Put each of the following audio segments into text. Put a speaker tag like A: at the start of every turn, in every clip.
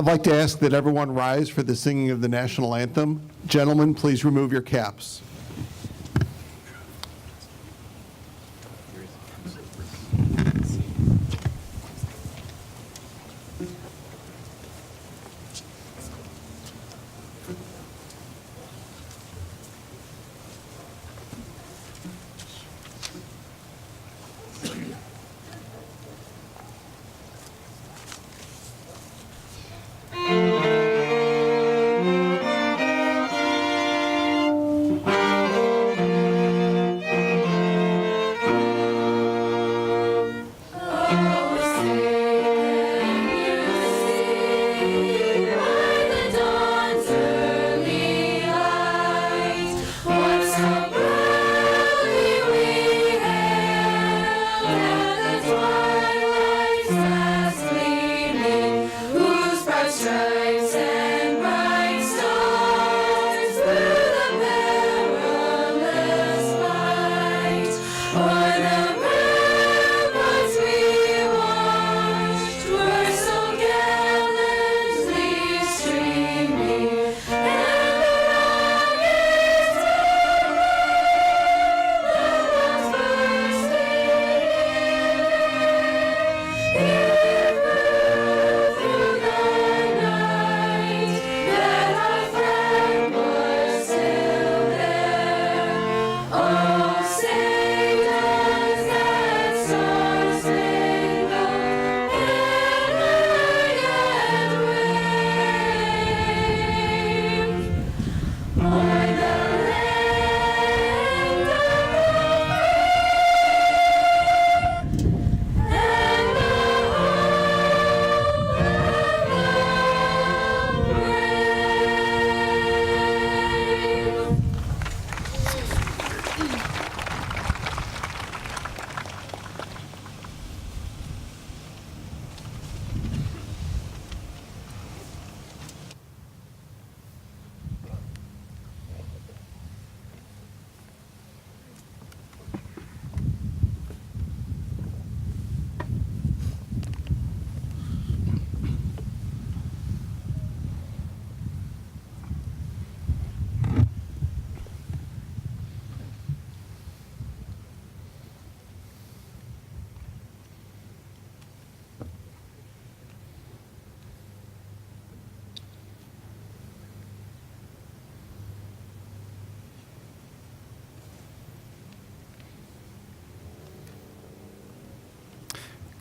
A: I'd like to ask that everyone rise for the singing of the national anthem. Gentlemen, please remove your caps.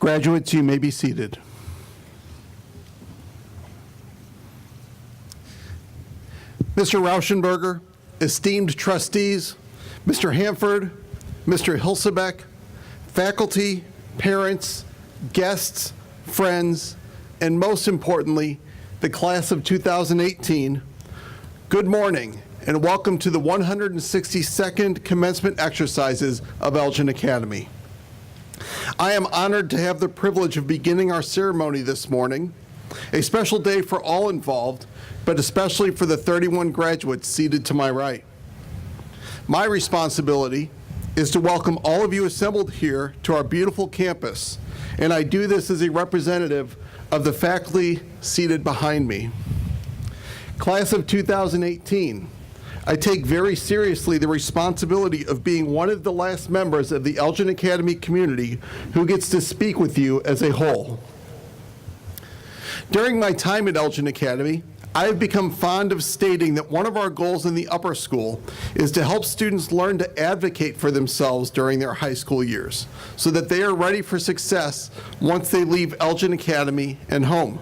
A: Graduates, you may be seated. Mr. Rauschenberger, esteemed trustees, Mr. Hanford, Mr. Hilsebeck, faculty, parents, guests, friends, and most importantly, the class of 2018, good morning and welcome to the 162nd commencement exercises of Elgin Academy. I am honored to have the privilege of beginning our ceremony this morning, a special day for all involved, but especially for the 31 graduates seated to my right. My responsibility is to welcome all of you assembled here to our beautiful campus, and I do this as a representative of the faculty seated behind me. Class of 2018, I take very seriously the responsibility of being one of the last members of the Elgin Academy community who gets to speak with you as a whole. During my time at Elgin Academy, I have become fond of stating that one of our goals in the upper school is to help students learn to advocate for themselves during their high school years so that they are ready for success once they leave Elgin Academy and home.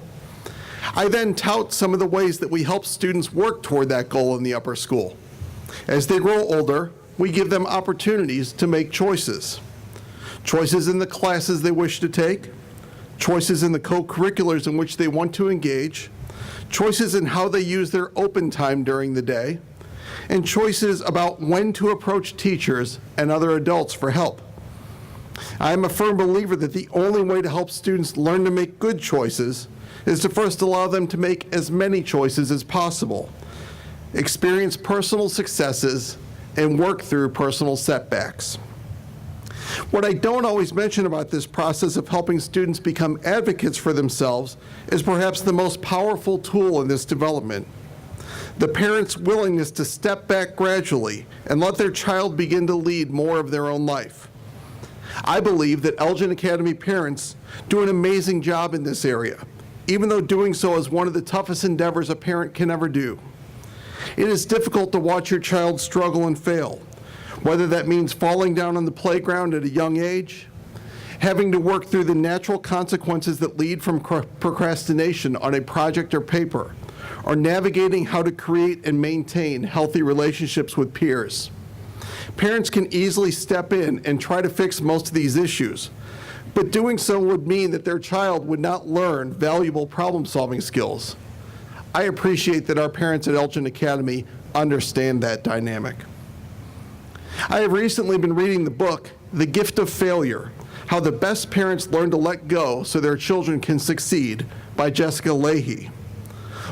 A: I then tout some of the ways that we help students work toward that goal in the upper school. As they grow older, we give them opportunities to make choices. Choices in the classes they wish to take, choices in the co-curriculars in which they want to engage, choices in how they use their open time during the day, and choices about when to approach teachers and other adults for help. I am a firm believer that the only way to help students learn to make good choices is to first allow them to make as many choices as possible, experience personal successes, and work through personal setbacks. What I don't always mention about this process of helping students become advocates for themselves is perhaps the most powerful tool in this development: the parents' willingness to step back gradually and let their child begin to lead more of their own life. I believe that Elgin Academy parents do an amazing job in this area, even though doing so is one of the toughest endeavors a parent can ever do. It is difficult to watch your child struggle and fail, whether that means falling down on the playground at a young age, having to work through the natural consequences that lead from procrastination on a project or paper, or navigating how to create and maintain healthy relationships with peers. Parents can easily step in and try to fix most of these issues, but doing so would mean that their child would not learn valuable problem-solving skills. I appreciate that our parents at Elgin Academy understand that dynamic. I have recently been reading the book, The Gift of Failure: How the Best Parents Learn to Let Go So Their Children Can Succeed by Jessica Leahy.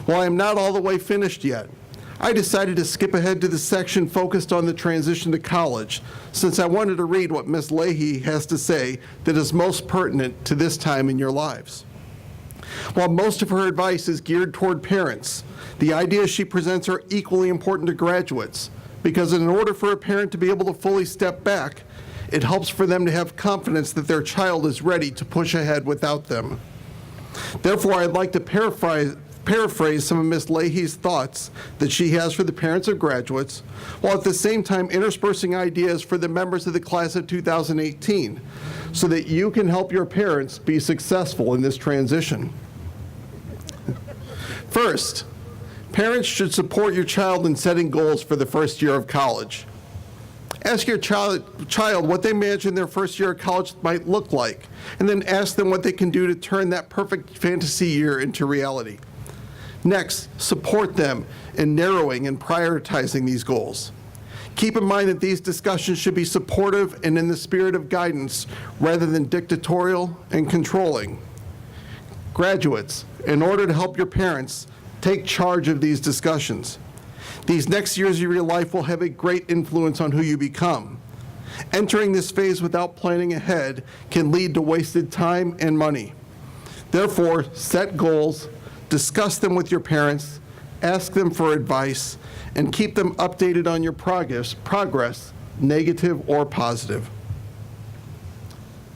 A: While I am not all the way finished yet, I decided to skip ahead to the section focused on the transition to college, since I wanted to read what Ms. Leahy has to say that is most pertinent to this time in your lives. While most of her advice is geared toward parents, the ideas she presents are equally important to graduates, because in order for a parent to be able to fully step back, it helps for them to have confidence that their child is ready to push ahead without them. Therefore, I'd like to paraphrase some of Ms. Leahy's thoughts that she has for the parents of graduates, while at the same time interspersing ideas for the members of the class of 2018, so that you can help your parents be successful in this transition. First, parents should support your child in setting goals for the first year of college. Ask your child what they imagine their first year of college might look like, and then ask them what they can do to turn that perfect fantasy year into reality. Next, support them in narrowing and prioritizing these goals. Keep in mind that these discussions should be supportive and in the spirit of guidance rather than dictatorial and controlling. Graduates, in order to help your parents, take charge of these discussions. These next years of your life will have a great influence on who you become. Entering this phase without planning ahead can lead to wasted time and money. Therefore, set goals, discuss them with your parents, ask them for advice, and keep them updated on your progress, negative or positive.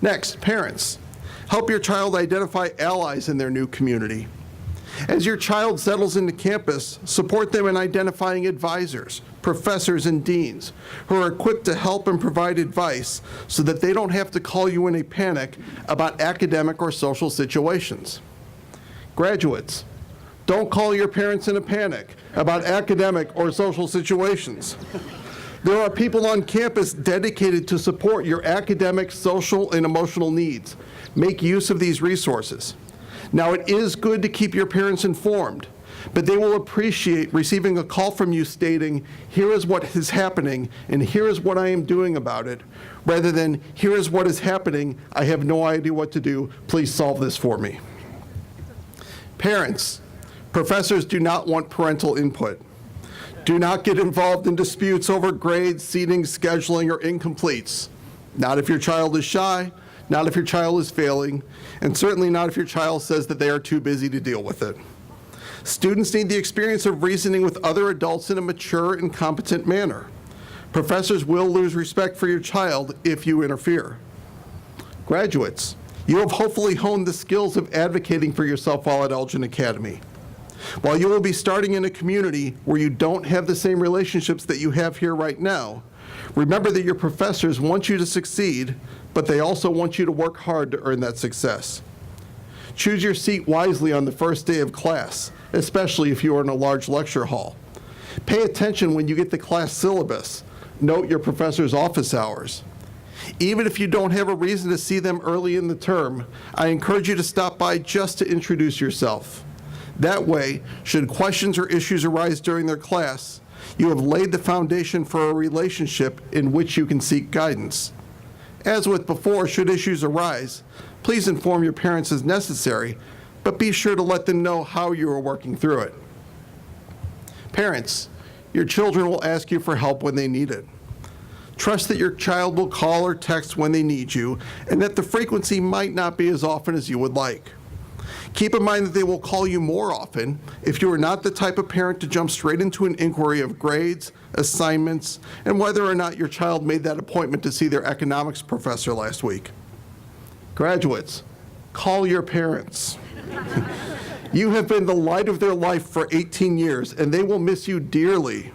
A: Next, parents. Help your child identify allies in their new community. As your child settles into campus, support them in identifying advisors, professors, and deans who are equipped to help and provide advice so that they don't have to call you in a panic about academic or social situations. Graduates, don't call your parents in a panic about academic or social situations. There are people on campus dedicated to support your academic, social, and emotional needs. Make use of these resources. Now, it is good to keep your parents informed, but they will appreciate receiving a call from you stating, here is what is happening, and here is what I am doing about it, rather than, here is what is happening, I have no idea what to do, please solve this for me. Parents, professors do not want parental input. Do not get involved in disputes over grades, seating, scheduling, or incompletes. Not if your child is shy, not if your child is failing, and certainly not if your child says that they are too busy to deal with it. Students need the experience of reasoning with other adults in a mature and competent manner. Professors will lose respect for your child if you interfere. Graduates, you have hopefully honed the skills of advocating for yourself while at Elgin Academy. While you will be starting in a community where you don't have the same relationships that you have here right now, remember that your professors want you to succeed, but they also want you to work hard to earn that success. Choose your seat wisely on the first day of class, especially if you are in a large lecture hall. Pay attention when you get the class syllabus. Note your professor's office hours. Even if you don't have a reason to see them early in the term, I encourage you to stop by just to introduce yourself. That way, should questions or issues arise during their class, you have laid the foundation for a relationship in which you can seek guidance. As with before, should issues arise, please inform your parents as necessary, but be sure to let them know how you are working through it. Parents, your children will ask you for help when they need it. Trust that your child will call or text when they need you, and that the frequency might not be as often as you would like. Keep in mind that they will call you more often if you are not the type of parent to jump straight into an inquiry of grades, assignments, and whether or not your child made that appointment to see their economics professor last week. Graduates, call your parents. You have been the light of their life for 18 years, and they will miss you dearly.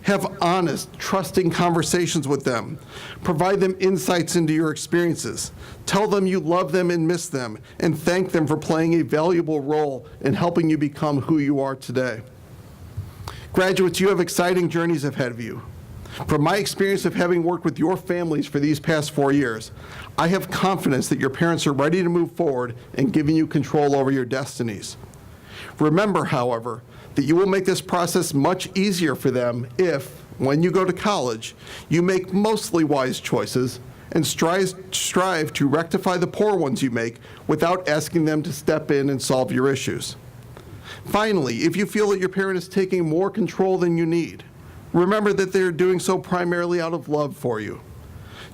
A: Have honest, trusting conversations with them. Provide them insights into your experiences. Tell them you love them and miss them, and thank them for playing a valuable role in helping you become who you are today. Graduates, you have exciting journeys ahead of you. From my experience of having worked with your families for these past 4 years, I have confidence that your parents are ready to move forward and giving you control over your destinies. Remember, however, that you will make this process much easier for them if, when you go to college, you make mostly wise choices and strive to rectify the poor ones you make without asking them to step in and solve your issues. Finally, if you feel that your parent is taking more control than you need, remember that they are doing so primarily out of love for you.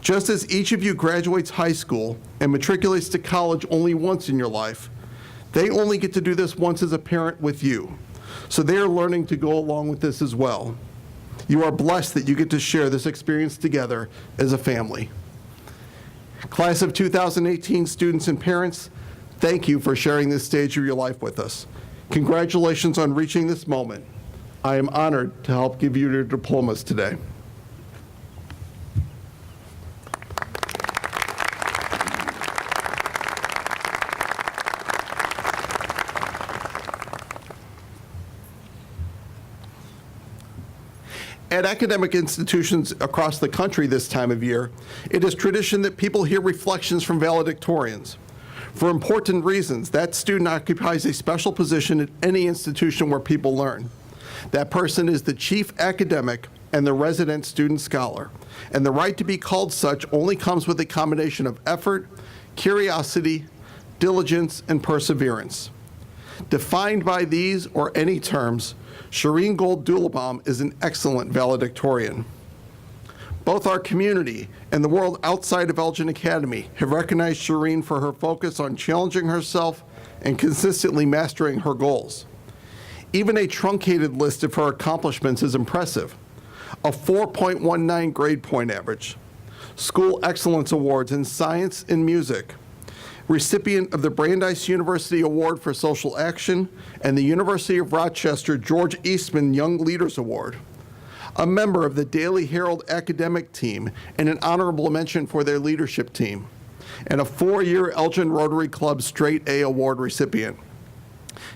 A: Just as each of you graduates high school and matriculates to college only once in your life, they only get to do this once as a parent with you. So they are learning to go along with this as well. You are blessed that you get to share this experience together as a family. Class of 2018 students and parents, thank you for sharing this stage of your life with us. Congratulations on reaching this moment. I am honored to help give you your diplomas today. At academic institutions across the country this time of year, it is tradition that people hear reflections from valedictorians. For important reasons, that student occupies a special position at any institution where people learn. That person is the chief academic and the resident student scholar, and the right to be called such only comes with a combination of effort, curiosity, diligence, and perseverance. Defined by these or any terms, Shireen Gold-Dulabam is an excellent valedictorian. Both our community and the world outside of Elgin Academy have recognized Shireen for her focus on challenging herself and consistently mastering her goals. Even a truncated list of her accomplishments is impressive. A 4.19 grade point average, school excellence awards in science and music, recipient of the Brandeis University Award for Social Action and the University of Rochester George Eastman Young Leaders Award, a member of the Daily Herald academic team and an honorable mention for their leadership team, and a 4-year Elgin Rotary Club Straight A Award recipient.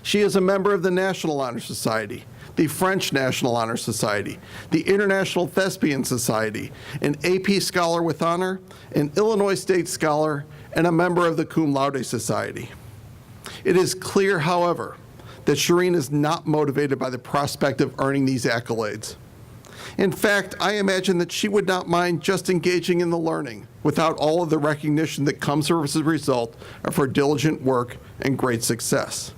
A: She is a member of the National Honor Society, the French National Honor Society, the International Thespian Society, an AP Scholar with Honor, an Illinois State Scholar, and a member of the Cum Laude Society. It is clear, however, that Shireen is not motivated by the prospect of earning these accolades. In fact, I imagine that she would not mind just engaging in the learning without all of the recognition that comes as a result of her diligent work and great success.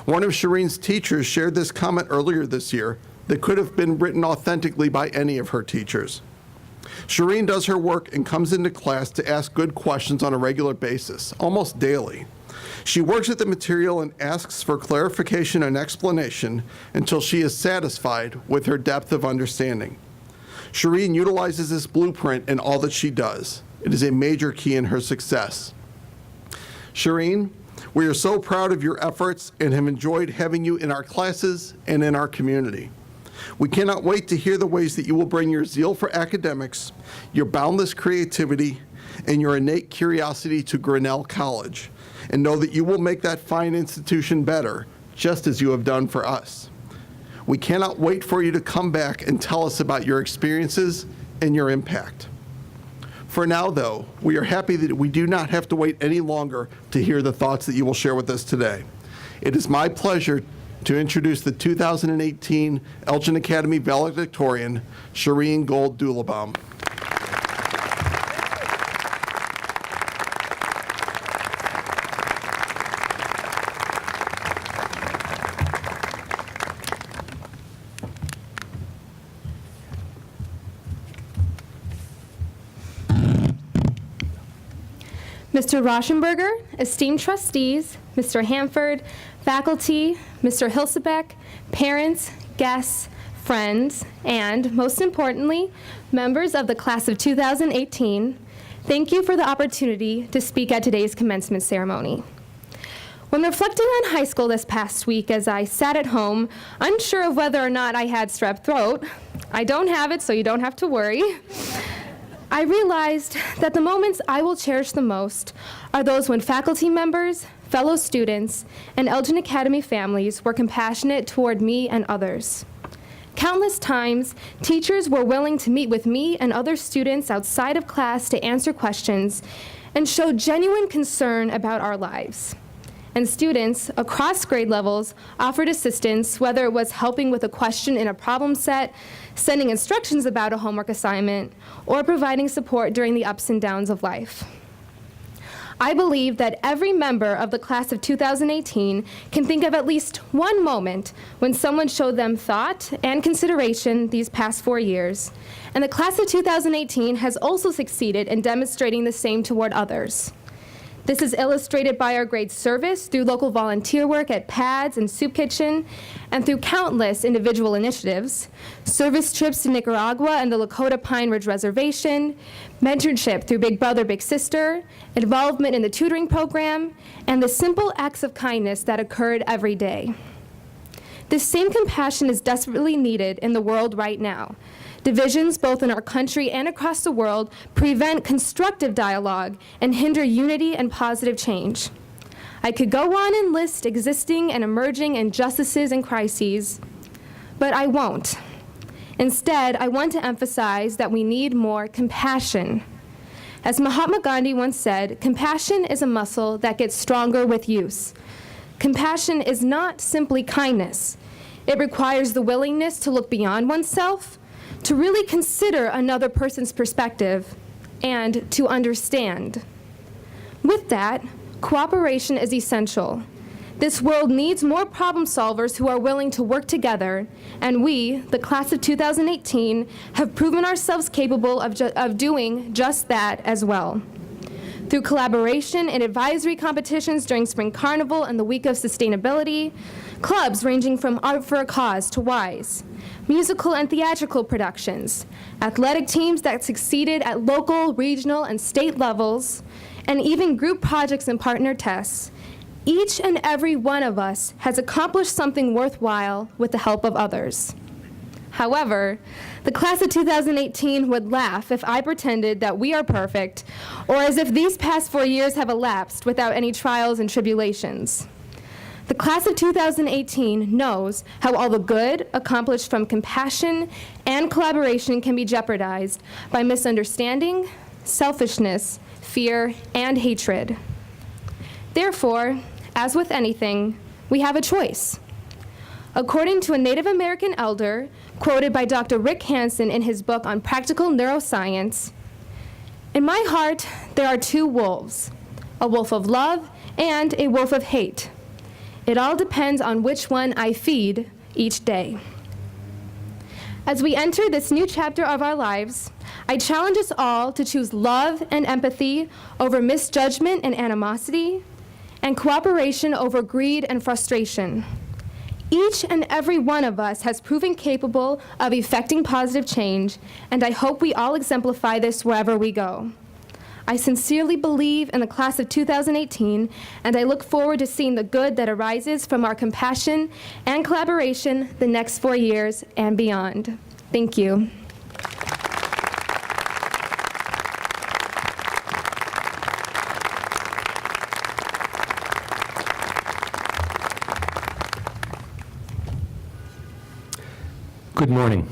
A: One of Shireen's teachers shared this comment earlier this year that could have been written authentically by any of her teachers. Shireen does her work and comes into class to ask good questions on a regular basis, almost daily. She works at the material and asks for clarification and explanation until she is satisfied with her depth of understanding. Shireen utilizes this blueprint in all that she does. It is a major key in her success. Shireen, we are so proud of your efforts and have enjoyed having you in our classes and in our community. We cannot wait to hear the ways that you will bring your zeal for academics, your boundless creativity, and your innate curiosity to Grinnell College, and know that you will make that fine institution better, just as you have done for us. We cannot wait for you to come back and tell us about your experiences and your impact. For now, though, we are happy that we do not have to wait any longer to hear the thoughts that you will share with us today. It is my pleasure to introduce the 2018 Elgin Academy valedictorian, Shireen Gold-Dulabam.
B: Mr. Rauschenberger, esteemed trustees, Mr. Hanford, faculty, Mr. Hilsebeck, parents, guests, friends, and, most importantly, members of the class of 2018, thank you for the opportunity to speak at today's commencement ceremony. When reflecting on high school this past week as I sat at home, unsure of whether or not I had strep throat, I don't have it, so you don't have to worry, I realized that the moments I will cherish the most are those when faculty members, fellow students, and Elgin Academy families were compassionate toward me and others. Countless times, teachers were willing to meet with me and other students outside of class to answer questions and show genuine concern about our lives. And students across grade levels offered assistance, whether it was helping with a question in a problem set, sending instructions about a homework assignment, or providing support during the ups and downs of life. I believe that every member of the class of 2018 can think of at least one moment when someone showed them thought and consideration these past 4 years, and the class of 2018 has also succeeded in demonstrating the same toward others. This is illustrated by our great service through local volunteer work at PADS and Soup Kitchen, and through countless individual initiatives, service trips to Nicaragua and the Lakota Pine Ridge Reservation, mentorship through Big Brother, Big Sister, involvement in the tutoring program, and the simple acts of kindness that occurred every day. This same compassion is desperately needed in the world right now. Divisions, both in our country and across the world, prevent constructive dialogue and hinder unity and positive change. I could go on and list existing and emerging injustices and crises, but I won't. Instead, I want to emphasize that we need more compassion. As Mahatma Gandhi once said, compassion is a muscle that gets stronger with use. Compassion is not simply kindness. It requires the willingness to look beyond oneself, to really consider another person's perspective, and to understand. With that, cooperation is essential. This world needs more problem solvers who are willing to work together, and we, the class of 2018, have proven ourselves capable of doing just that as well. Through collaboration and advisory competitions during Spring Carnival and the Week of Sustainability, clubs ranging from Art for a Cause to WISE, musical and theatrical productions, athletic teams that succeeded at local, regional, and state levels, and even group projects and partner tests, each and every one of us has accomplished something worthwhile with the help of others. However, the class of 2018 would laugh if I pretended that we are perfect, or as if these past 4 years have elapsed without any trials and tribulations. The class of 2018 knows how all the good accomplished from compassion and collaboration can be jeopardized by misunderstanding, selfishness, fear, and hatred. Therefore, as with anything, we have a choice. According to a Native American elder, quoted by Dr. Rick Hansen in his book on practical neuroscience, "In my heart, there are two wolves, a wolf of love and a wolf of hate. It all depends on which one I feed each day." As we enter this new chapter of our lives, I challenge us all to choose love and empathy over misjudgment and animosity, and cooperation over greed and frustration. Each and every one of us has proven capable of effecting positive change, and I hope we all exemplify this wherever we go. I sincerely believe in the class of 2018, and I look forward to seeing the good that arises from our compassion and collaboration the next 4 years and beyond. Thank you.
C: Good morning.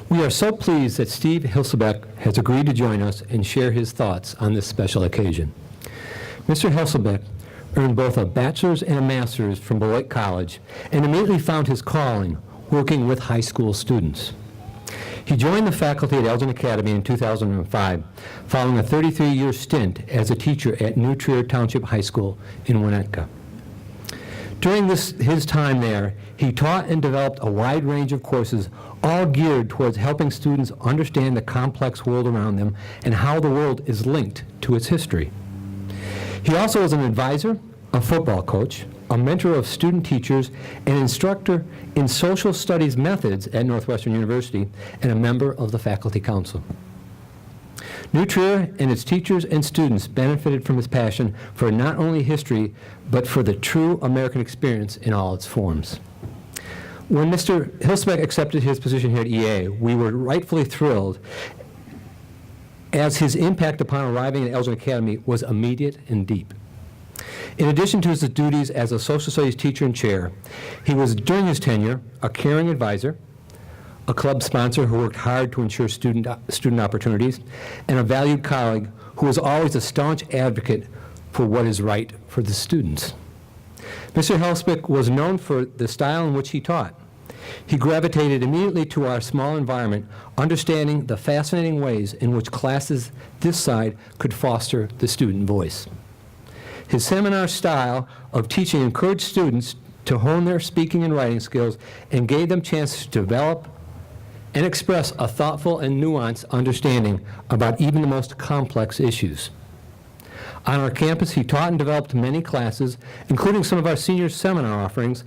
C: We are so pleased that Steve Hilsebeck has agreed to join us and share his thoughts on this special occasion. Mr. Hilsebeck earned both a bachelor's and a master's from Beloit College and immediately found his calling working with high school students. He joined the faculty at Elgin Academy in 2005, following a 33-year stint as a teacher at New Trier Township High School in Winnetka. During his time there, he taught and developed a wide range of courses, all geared towards helping students understand the complex world around them and how the world is linked to its history. He also is an advisor, a football coach, a mentor of student teachers, an instructor in social studies methods at Northwestern University, and a member of the Faculty Council. New Trier and its teachers and students benefited from his passion for not only history, but for the true American experience in all its forms. When Mr. Hilsebeck accepted his position here at EA, we were rightfully thrilled, as his impact upon arriving at Elgin Academy was immediate and deep. In addition to his duties as a social studies teacher and chair, he was, during his tenure, a caring advisor, a club sponsor who worked hard to ensure student opportunities, and a valued colleague who was always a staunch advocate for what is right for the students. Mr. Hilsebeck was known for the style in which he taught. He gravitated immediately to our small environment, understanding the fascinating ways in which classes this side could foster the student voice. His seminar style of teaching encouraged students to hone their speaking and writing skills and gave them chances to develop and express a thoughtful and nuanced understanding about even the most complex issues. On our campus, he taught and developed many classes, including some of our senior seminar offerings,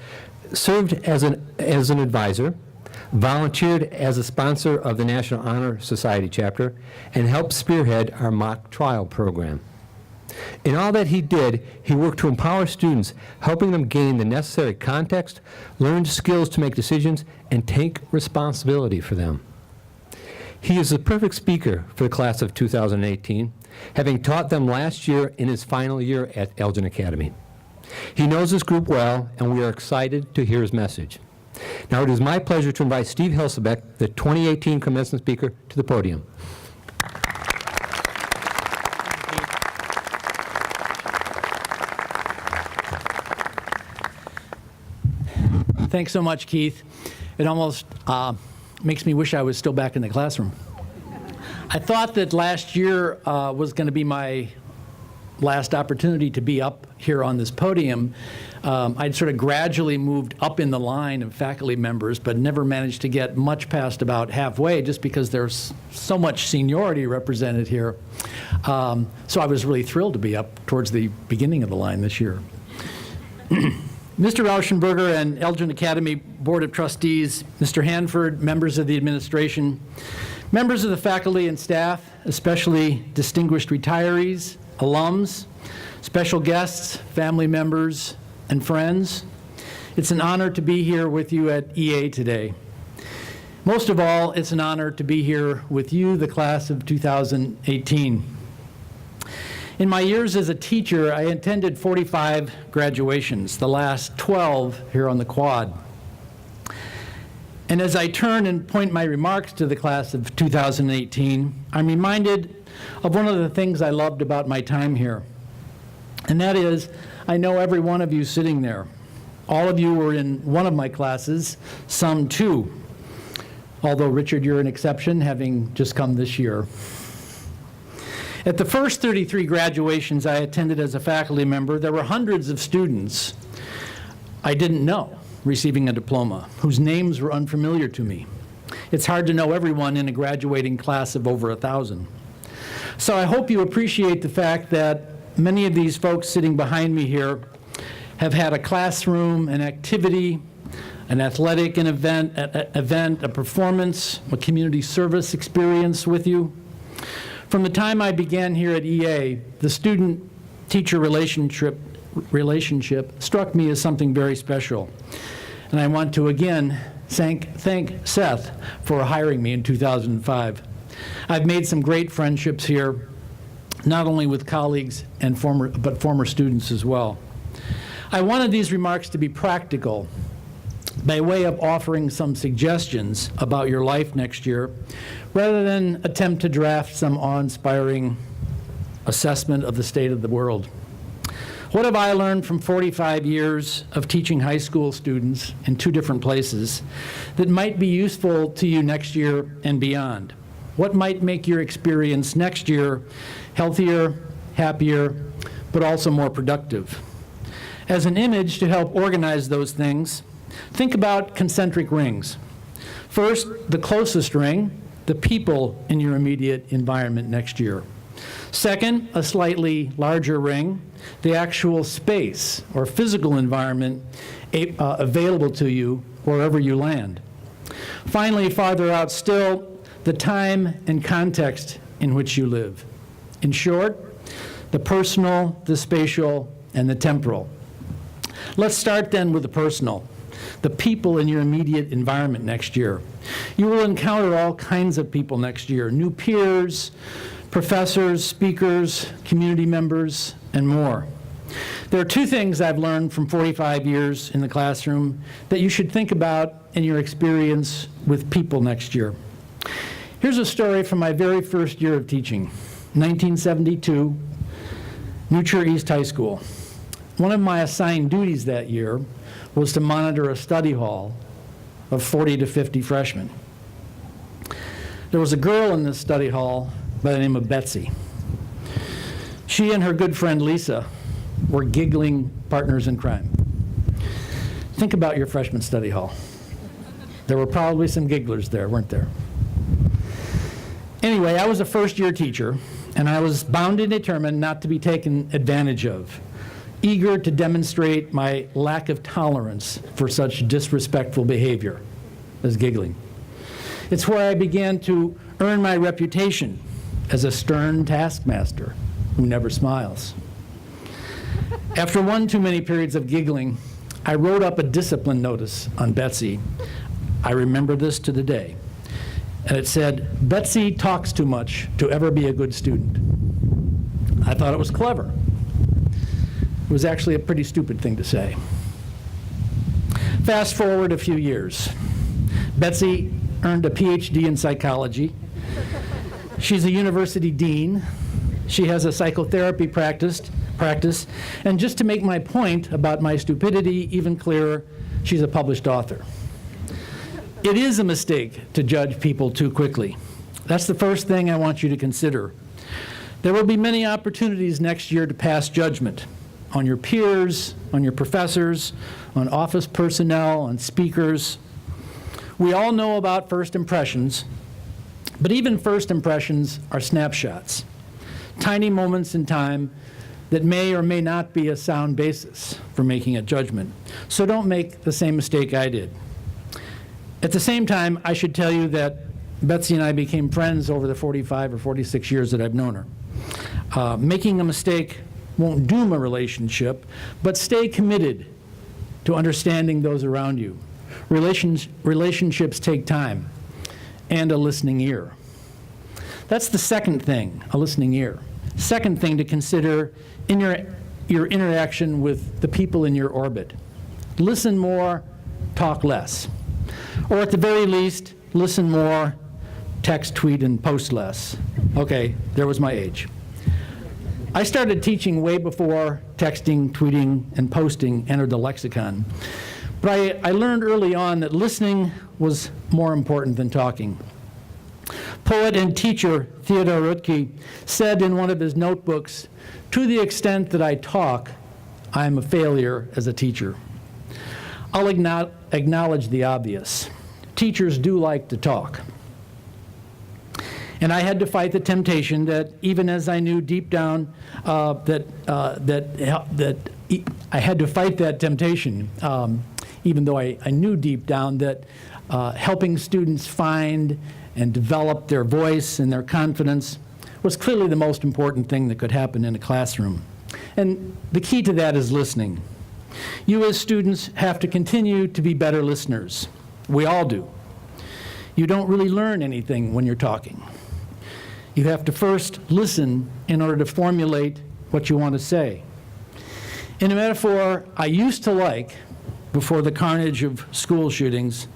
C: served as an advisor, volunteered as a sponsor of the National Honor Society chapter, and helped spearhead our mock trial program. In all that he did, he worked to empower students, helping them gain the necessary context, learn skills to make decisions, and take responsibility for them. He is the perfect speaker for the class of 2018, having taught them last year in his final year at Elgin Academy. He knows this group well, and we are excited to hear his message. Now it is my pleasure to invite Steve Hilsebeck, the 2018 commencement speaker, to the podium.
D: Thanks so much, Keith. It almost makes me wish I was still back in the classroom. I thought that last year was going to be my last opportunity to be up here on this podium. I'd sort of gradually moved up in the line of faculty members, but never managed to get much past about halfway just because there's so much seniority represented here. So I was really thrilled to be up towards the beginning of the line this year. Mr. Rauschenberger and Elgin Academy Board of Trustees, Mr. Hanford, members of the administration, members of the faculty and staff, especially distinguished retirees, alums, special guests, family members, and friends, it's an honor to be here with you at EA today. Most of all, it's an honor to be here with you, the class of 2018. In my years as a teacher, I attended 45 graduations, the last 12 here on the quad. And as I turn and point my remarks to the class of 2018, I'm reminded of one of the things I loved about my time here. And that is, I know every one of you sitting there. All of you were in one of my classes, some two. Although, Richard, you're an exception, having just come this year. At the first 33 graduations I attended as a faculty member, there were hundreds of students I didn't know receiving a diploma, whose names were unfamiliar to me. It's hard to know everyone in a graduating class of over 1,000. So I hope you appreciate the fact that many of these folks sitting behind me here have had a classroom, an activity, an athletic event, a performance, a community service experience with you. From the time I began here at EA, the student-teacher relationship struck me as something very special. And I want to again thank Seth for hiring me in 2005. I've made some great friendships here, not only with colleagues and former students as well. I wanted these remarks to be practical, by way of offering some suggestions about your life next year, rather than attempt to draft some awe-inspiring assessment of the state of the world. What have I learned from 45 years of teaching high school students in two different places that might be useful to you next year and beyond? What might make your experience next year healthier, happier, but also more productive? As an image to help organize those things, think about concentric rings. First, the closest ring, the people in your immediate environment next year. Second, a slightly larger ring, the actual space or physical environment available to you wherever you land. Finally, farther out still, the time and context in which you live. In short, the personal, the spatial, and the temporal. Let's start then with the personal, the people in your immediate environment next year. You will encounter all kinds of people next year, new peers, professors, speakers, community members, and more. There are two things I've learned from 45 years in the classroom that you should think about in your experience with people next year. Here's a story from my very first year of teaching, 1972, New Trier East High School. One of my assigned duties that year was to monitor a study hall of 40 to 50 freshmen. There was a girl in this study hall by the name of Betsy. She and her good friend Lisa were giggling partners in crime. Think about your freshman study hall. There were probably some gigglers there, weren't there? Anyway, I was a first-year teacher, and I was bound and determined not to be taken advantage of, eager to demonstrate my lack of tolerance for such disrespectful behavior as giggling. It's where I began to earn my reputation as a stern taskmaster who never smiles. After one too many periods of giggling, I wrote up a discipline notice on Betsy. I remember this to the day. And it said, "Betsy talks too much to ever be a good student." I thought it was clever. It was actually a pretty stupid thing to say. Fast forward a few years. Betsy earned a PhD in psychology. She's a university dean. She has a psychotherapy practice. And just to make my point about my stupidity even clearer, she's a published author. It is a mistake to judge people too quickly. That's the first thing I want you to consider. There will be many opportunities next year to pass judgment on your peers, on your professors, on office personnel, on speakers. We all know about first impressions, but even first impressions are snapshots, tiny moments in time that may or may not be a sound basis for making a judgment. So don't make the same mistake I did. At the same time, I should tell you that Betsy and I became friends over the 45 or 46 years that I've known her. Making a mistake won't doom a relationship, but stay committed to understanding those around you. Relationships take time and a listening ear. That's the second thing, a listening ear. Second thing to consider in your interaction with the people in your orbit. Listen more, talk less. Or at the very least, listen more, text, tweet, and post less. Okay, there was my age. I started teaching way before texting, tweeting, and posting entered the lexicon. But I learned early on that listening was more important than talking. Poet and teacher Theodor Rutke said in one of his notebooks, "To the extent that I talk, I am a failure as a teacher." I'll acknowledge the obvious. Teachers do like to talk. And I had to fight the temptation that even as I knew deep down I had to fight that temptation, even though I knew deep down that helping students find and develop their voice and their confidence was clearly the most important thing that could happen in a classroom. And the key to that is listening. You as students have to continue to be better listeners. We all do. You don't really learn anything when you're talking. You have to first listen in order to formulate what you want to say. In a metaphor I used to like, before the carnage of school shootings,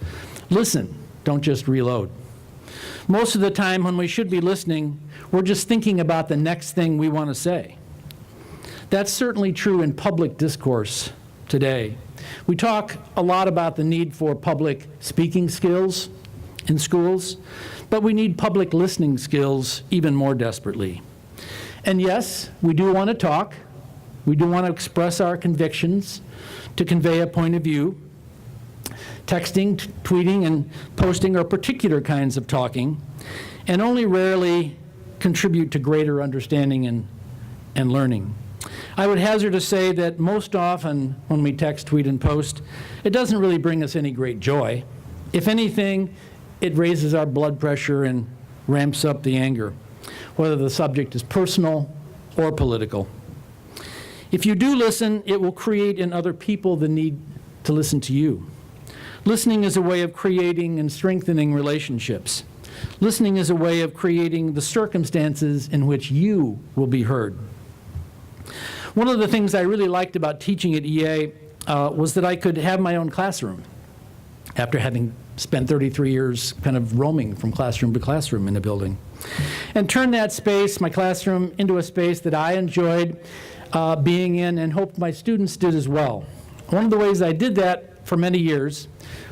D: listen, don't just reload. Most of the time when we should be listening, we're just thinking about the next thing we want to say. That's certainly true in public discourse today. We talk a lot about the need for public speaking skills in schools, but we need public listening skills even more desperately. And yes, we do want to talk. We do want to express our convictions, to convey a point of view. Texting, tweeting, and posting are particular kinds of talking, and only rarely contribute to greater understanding and learning. I would hazard to say that most often when we text, tweet, and post, it doesn't really bring us any great joy. If anything, it raises our blood pressure and ramps up the anger, whether the subject is personal or political. If you do listen, it will create in other people the need to listen to you. Listening is a way of creating and strengthening relationships. Listening is a way of creating the circumstances in which you will be heard. One of the things I really liked about teaching at EA was that I could have my own classroom after having spent 33 years kind of roaming from classroom to classroom in a building, and turn that space, my classroom, into a space that I enjoyed being in and hoped my students did as well. One of the ways I did that for many years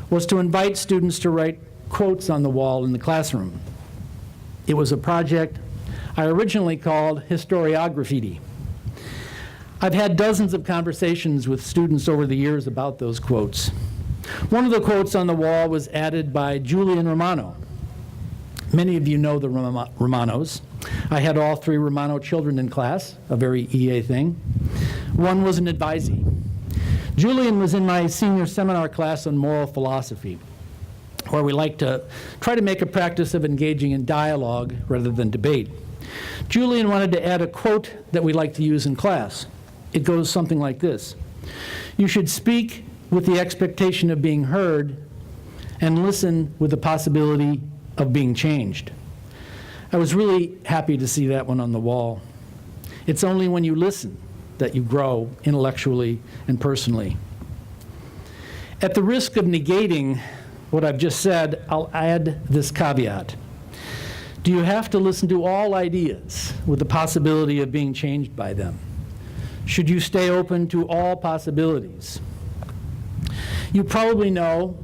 D: was to invite students to write quotes on the wall in the classroom. It was a project I originally called Historiograffiti. I've had dozens of conversations with students over the years about those quotes. One of the quotes on the wall was added by Julian Romano. Many of you know the Romanos. I had all 3 Romano children in class, a very EA thing. One was an advisee. Julian was in my senior seminar class on moral philosophy, where we like to try to make a practice of engaging in dialogue rather than debate. Julian wanted to add a quote that we like to use in class. It goes something like this: "You should speak with the expectation of being heard and listen with the possibility of being changed." I was really happy to see that one on the wall. It's only when you listen that you grow intellectually and personally. At the risk of negating what I've just said, I'll add this caveat. Do you have to listen to all ideas with the possibility of being changed by them? Should you stay open to all possibilities? You probably know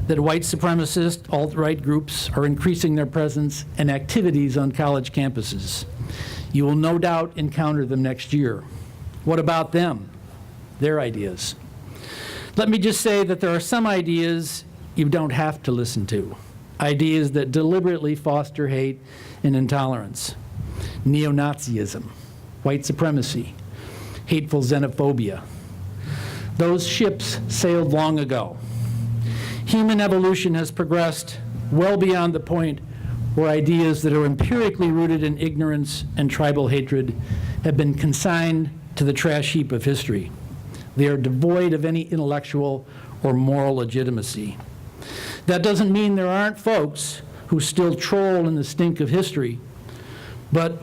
D: that white supremacist alt-right groups are increasing their presence and activities on college campuses. You will no doubt encounter them next year. What about them? Their ideas. Let me just say that there are some ideas you don't have to listen to. Ideas that deliberately foster hate and intolerance. Neo-Nazism, white supremacy, hateful xenophobia. Those ships sailed long ago. Human evolution has progressed well beyond the point where ideas that are empirically rooted in ignorance and tribal hatred have been consigned to the trash heap of history. They are devoid of any intellectual or moral legitimacy. That doesn't mean there aren't folks who still troll in the stink of history, but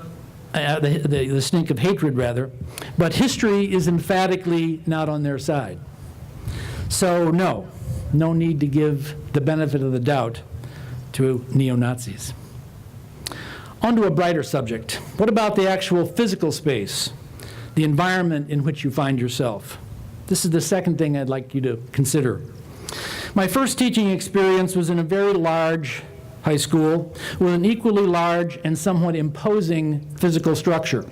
D: the stink of hatred, rather, but history is emphatically not on their side. So no need to give the benefit of the doubt to neo-Nazis. On to a brighter subject. What about the actual physical space, the environment in which you find yourself? This is the second thing I'd like you to consider. My first teaching experience was in a very large high school with an equally large and somewhat imposing physical structure.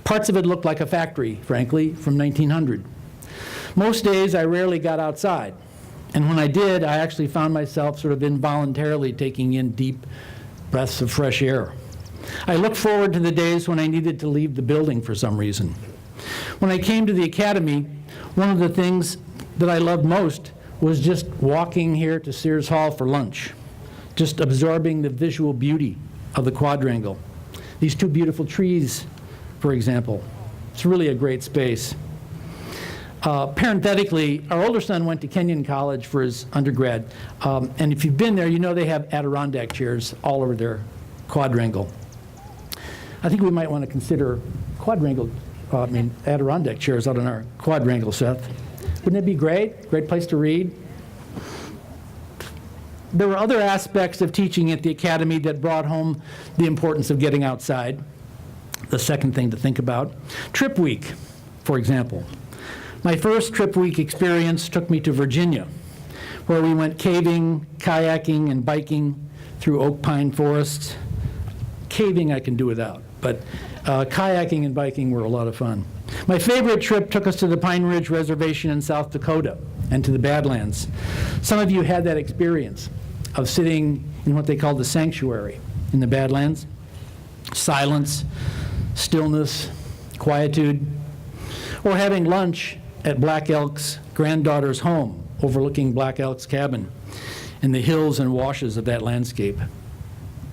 D: Parts of it looked like a factory, frankly, from 1900. Most days I rarely got outside, and when I did, I actually found myself sort of involuntarily taking in deep breaths of fresh air. I looked forward to the days when I needed to leave the building for some reason. When I came to the academy, one of the things that I loved most was just walking here to Sears Hall for lunch, just absorbing the visual beauty of the quadrangle. These 2 beautiful trees, for example. It's really a great space. Parenthetically, our older son went to Kenyon College for his undergrad, and if you've been there, you know they have Adirondack chairs all over their quadrangle. I think we might want to consider Adirondack chairs out in our quadrangle, Seth. Wouldn't it be great? Great place to read. There were other aspects of teaching at the academy that brought home the importance of getting outside. The second thing to think about. Trip week, for example. My first trip week experience took me to Virginia, where we went caving, kayaking, and biking through oak pine forests. Caving I can do without, but kayaking and biking were a lot of fun. My favorite trip took us to the Pine Ridge Reservation in South Dakota and to the Badlands. Some of you had that experience of sitting in what they call the sanctuary in the Badlands. silence, stillness, quietude, or having lunch at Black Elk's granddaughter's home overlooking Black Elk's cabin and the hills and washes of that landscape.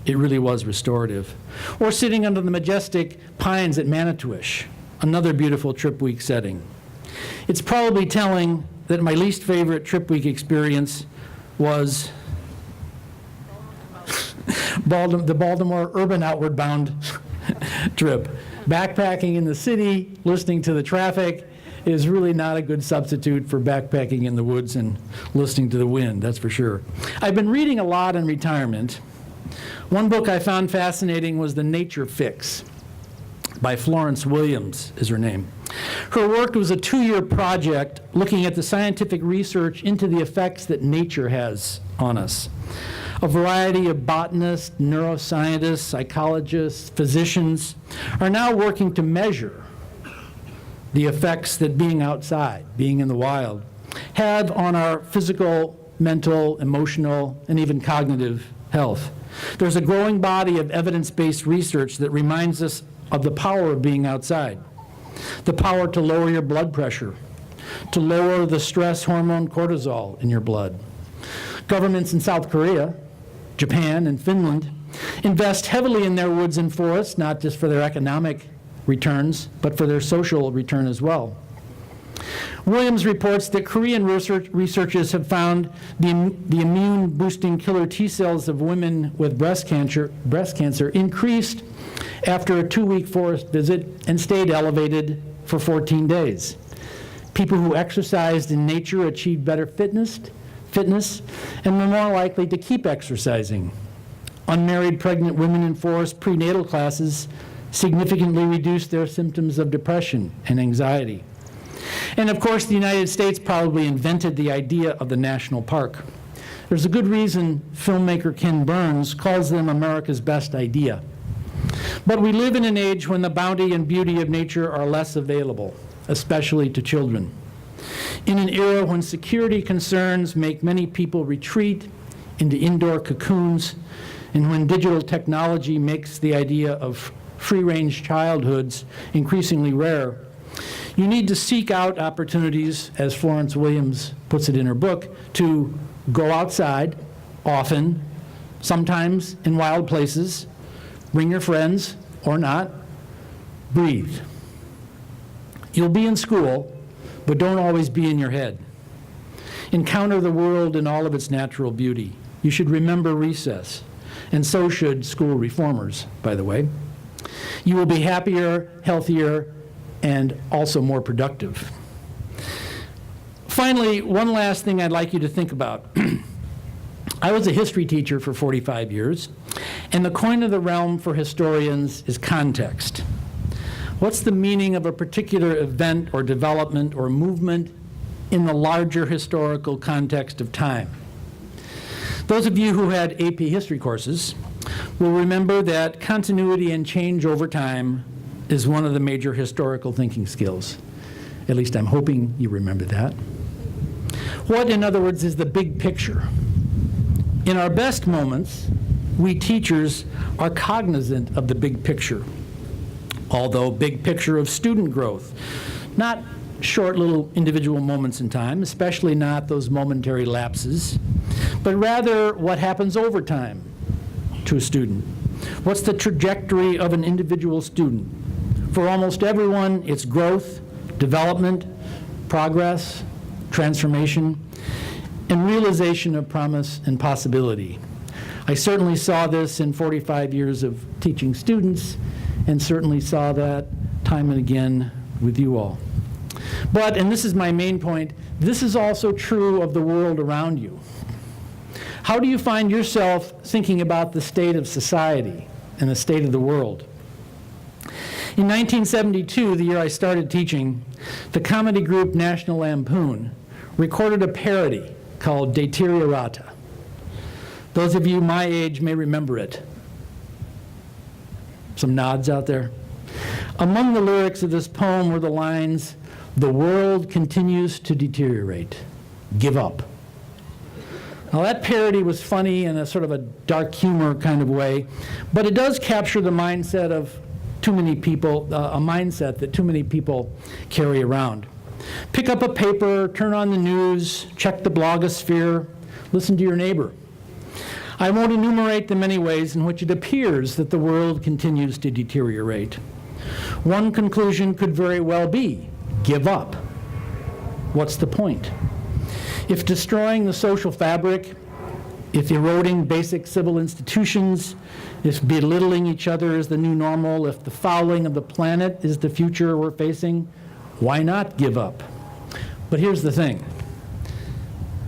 D: It really was restorative. Or sitting under the majestic pines at Manitowish, another beautiful trip week setting. It's probably telling that my least favorite trip week experience was the Baltimore urban outward bound trip. Backpacking in the city, listening to the traffic, is really not a good substitute for backpacking in the woods and listening to the wind, that's for sure. I've been reading a lot in retirement. One book I found fascinating was The Nature Fix by Florence Williams, is her name. Her work was a 2-year project looking at the scientific research into the effects that nature has on us. A variety of botanists, neuroscientists, psychologists, physicians are now working to measure the effects that being outside, being in the wild, have on our physical, mental, emotional, and even cognitive health. There's a growing body of evidence-based research that reminds us of the power of being outside, the power to lower your blood pressure, to lower the stress hormone cortisol in your blood. Governments in South Korea, Japan, and Finland invest heavily in their woods and forests, not just for their economic returns, but for their social return as well. Williams reports that Korean researchers have found the immune-boosting killer T cells of women with breast cancer increased after a 2-week forest visit and stayed elevated for 14 days. People who exercised in nature achieved better fitness and were more likely to keep exercising. Unmarried pregnant women in forest prenatal classes significantly reduced their symptoms of depression and anxiety. And of course, the United States probably invented the idea of the national park. There's a good reason filmmaker Ken Burns calls them America's best idea. But we live in an age when the bounty and beauty of nature are less available, especially to children. In an era when security concerns make many people retreat into indoor cocoons, and when digital technology makes the idea of free-range childhoods increasingly rare, you need to seek out opportunities, as Florence Williams puts it in her book, to go outside often, sometimes in wild places, bring your friends or not, breathe. You'll be in school, but don't always be in your head. Encounter the world in all of its natural beauty. You should remember recess, and so should school reformers, by the way. You will be happier, healthier, and also more productive. Finally, one last thing I'd like you to think about. I was a history teacher for 45 years, and the coin of the realm for historians is context. What's the meaning of a particular event or development or movement in the larger historical context of time? Those of you who had AP history courses will remember that continuity and change over time is one of the major historical thinking skills. At least I'm hoping you remember that. What, in other words, is the big picture? In our best moments, we teachers are cognizant of the big picture. Although big picture of student growth, not short little individual moments in time, especially not those momentary lapses, but rather what happens over time to a student. What's the trajectory of an individual student? For almost everyone, it's growth, development, progress, transformation, and realization of promise and possibility. I certainly saw this in 45 years of teaching students, and certainly saw that time and again with you all. But, and this is my main point, this is also true of the world around you. How do you find yourself thinking about the state of society and the state of the world? In 1972, the year I started teaching, the comedy group National Lampoon recorded a parody called Deteriorata. Those of you my age may remember it. Some nods out there. Among the lyrics of this poem were the lines, "The world continues to deteriorate. Give up." Now, that parody was funny in a sort of a dark humor kind of way, but it does capture the mindset of too many people, a mindset that too many people carry around. Pick up a paper, turn on the news, check the blogosphere, listen to your neighbor. I won't enumerate the many ways in which it appears that the world continues to deteriorate. One conclusion could very well be, give up. What's the point? If destroying the social fabric, if eroding basic civil institutions, if belittling each other is the new normal, if the fouling of the planet is the future we're facing, why not give up? But here's the thing.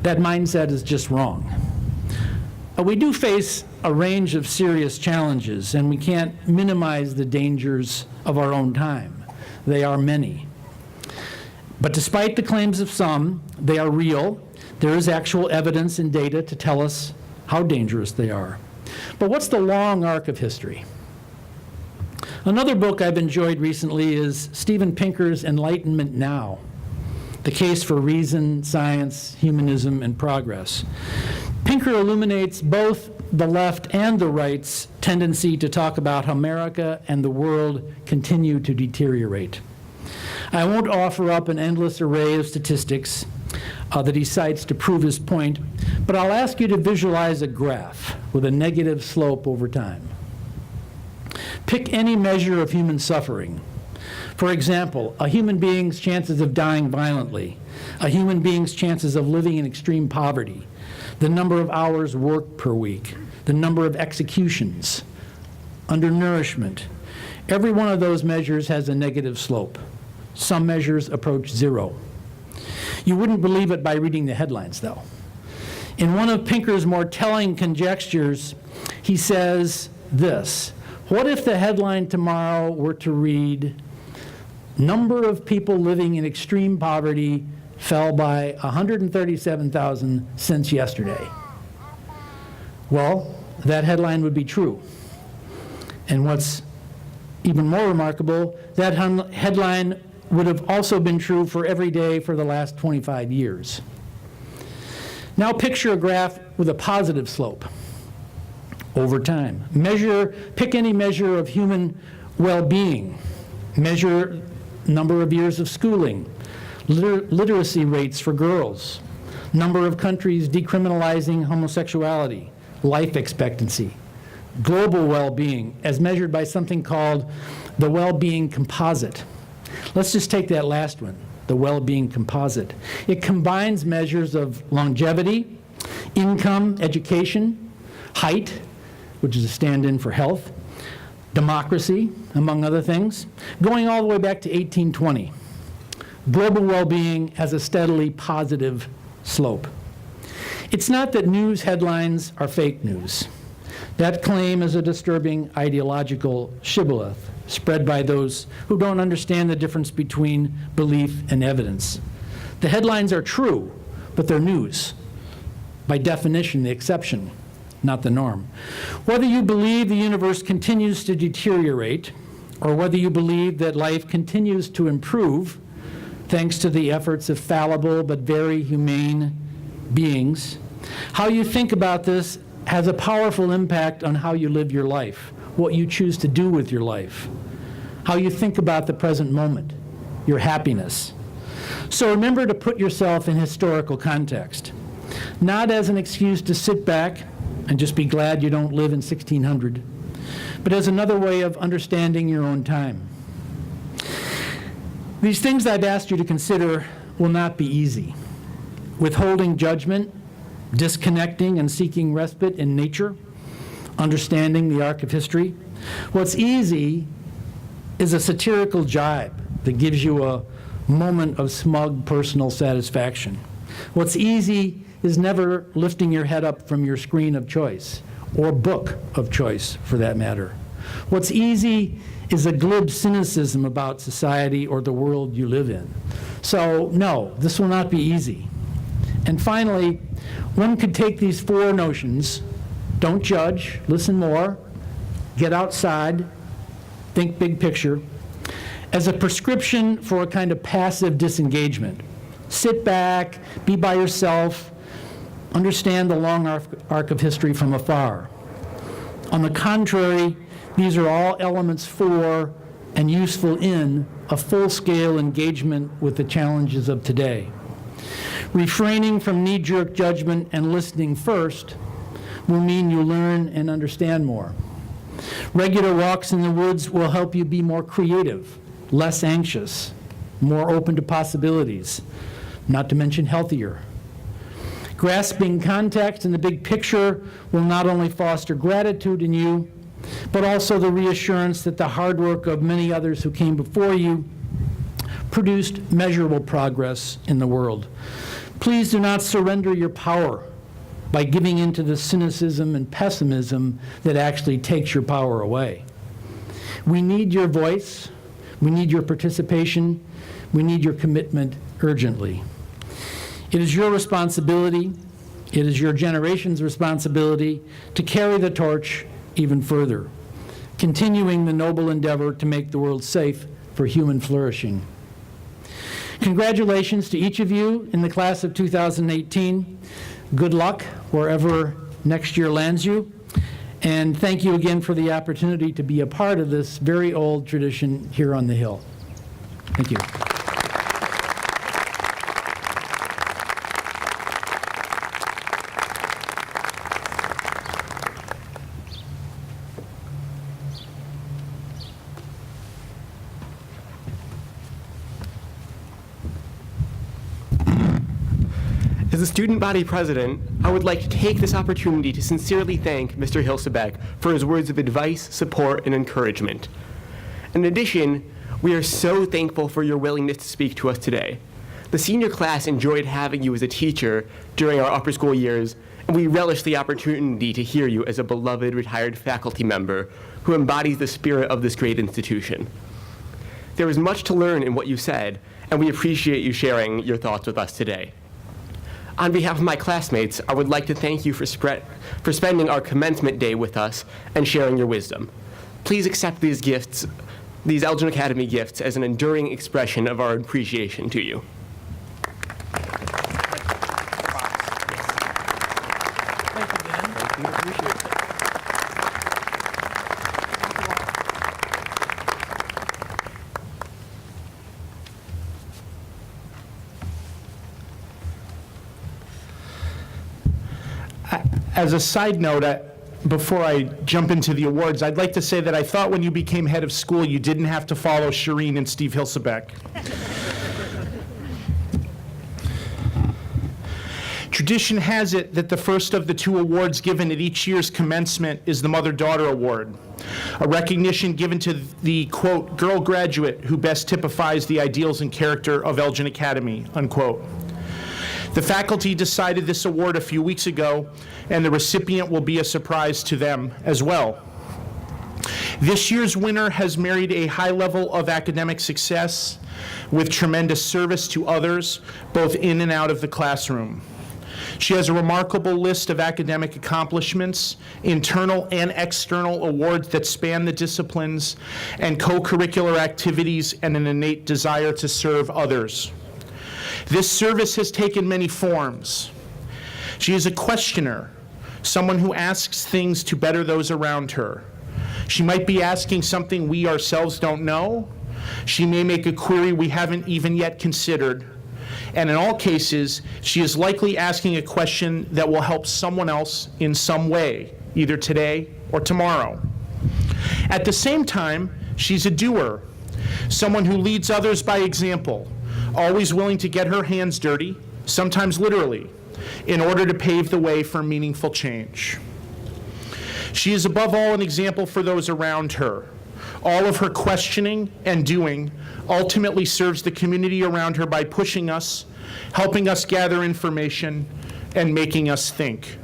D: That mindset is just wrong. We do face a range of serious challenges, and we can't minimize the dangers of our own time. They are many. But despite the claims of some, they are real. There is actual evidence and data to tell us how dangerous they are. But what's the long arc of history? Another book I've enjoyed recently is Steven Pinker's Enlightenment Now: The Case for Reason, Science, Humanism, and Progress. Pinker illuminates both the left and the right's tendency to talk about how America and the world continue to deteriorate. I won't offer up an endless array of statistics that he cites to prove his point, but I'll ask you to visualize a graph with a negative slope over time. Pick any measure of human suffering. For example, a human being's chances of dying violently, a human being's chances of living in extreme poverty, the number of hours worked per week, the number of executions, undernourishment. Every one of those measures has a negative slope. Some measures approach zero. You wouldn't believe it by reading the headlines, though. In one of Pinker's more telling conjectures, he says this: what if the headline tomorrow were to read, "Number of people living in extreme poverty fell by 137,000 since yesterday"? Well, that headline would be true. And what's even more remarkable, that headline would have also been true for every day for the last 25 years. Now picture a graph with a positive slope over time. Pick any measure of human well-being. Measure number of years of schooling, literacy rates for girls, number of countries decriminalizing homosexuality, life expectancy, global well-being as measured by something called the well-being composite. Let's just take that last one, the well-being composite. It combines measures of longevity, income, education, height, which is a stand-in for health, democracy, among other things, going all the way back to 1820. Global well-being has a steadily positive slope. It's not that news headlines are fake news. That claim is a disturbing ideological shibboleth spread by those who don't understand the difference between belief and evidence. The headlines are true, but they're news. By definition, the exception, not the norm. Whether you believe the universe continues to deteriorate, or whether you believe that life continues to improve thanks to the efforts of fallible but very humane beings, how you think about this has a powerful impact on how you live your life, what you choose to do with your life, how you think about the present moment, your happiness. So remember to put yourself in historical context, not as an excuse to sit back and just be glad you don't live in 1600, but as another way of understanding your own time. These things I've asked you to consider will not be easy. Withholding judgment, disconnecting and seeking respite in nature, understanding the arc of history. What's easy is a satirical jibe that gives you a moment of smug personal satisfaction. What's easy is never lifting your head up from your screen of choice, or book of choice for that matter. What's easy is a glib cynicism about society or the world you live in. So no, this will not be easy. And finally, one could take these four notions: don't judge, listen more, get outside, think big picture, as a prescription for a kind of passive disengagement. Sit back, be by yourself, understand the long arc of history from afar. On the contrary, these are all elements for and useful in a full-scale engagement with the challenges of today. Refraining from knee-jerk judgment and listening first will mean you learn and understand more. Regular walks in the woods will help you be more creative, less anxious, more open to possibilities, not to mention healthier. Grasping context in the big picture will not only foster gratitude in you, but also the reassurance that the hard work of many others who came before you produced measurable progress in the world. Please do not surrender your power by giving in to the cynicism and pessimism that actually takes your power away. We need your voice, we need your participation, we need your commitment urgently. It is your responsibility, it is your generation's responsibility to carry the torch even further, continuing the noble endeavor to make the world safe for human flourishing. Congratulations to each of you in the class of 2018. Good luck wherever next year lands you. And thank you again for the opportunity to be a part of this very old tradition here on the Hill. Thank you.
E: As the student body president, I would like to take this opportunity to sincerely thank Mr. Hilsebeck for his words of advice, support, and encouragement. In addition, we are so thankful for your willingness to speak to us today. The senior class enjoyed having you as a teacher during our upper school years, and we relish the opportunity to hear you as a beloved retired faculty member who embodies the spirit of this great institution. There is much to learn in what you said, and we appreciate you sharing your thoughts with us today. On behalf of my classmates, I would like to thank you for spending our commencement day with us and sharing your wisdom. Please accept these gifts, these Elgin Academy gifts, as an enduring expression of our appreciation to you.
F: As a side note, before I jump into the awards, I'd like to say that I thought when you became head of school, you didn't have to follow Shireen and Steve Hilsebeck. Tradition has it that the first of the two awards given at each year's commencement is the Mother-Daughter Award, a recognition given to the, quote, girl graduate who best typifies the ideals and character of Elgin Academy, unquote. The faculty decided this award a few weeks ago, and the recipient will be a surprise to them as well. This year's winner has married a high level of academic success with tremendous service to others, both in and out of the classroom. She has a remarkable list of academic accomplishments, internal and external awards that span the disciplines, and co-curricular activities, and an innate desire to serve others. This service has taken many forms. She is a questioner, someone who asks things to better those around her. She might be asking something we ourselves don't know. She may make a query we haven't even yet considered. And in all cases, she is likely asking a question that will help someone else in some way, either today or tomorrow. At the same time, she's a doer, someone who leads others by example, always willing to get her hands dirty, sometimes literally, in order to pave the way for meaningful change. She is above all an example for those around her. All of her questioning and doing ultimately serves the community around her by pushing us, helping us gather information, and making us think.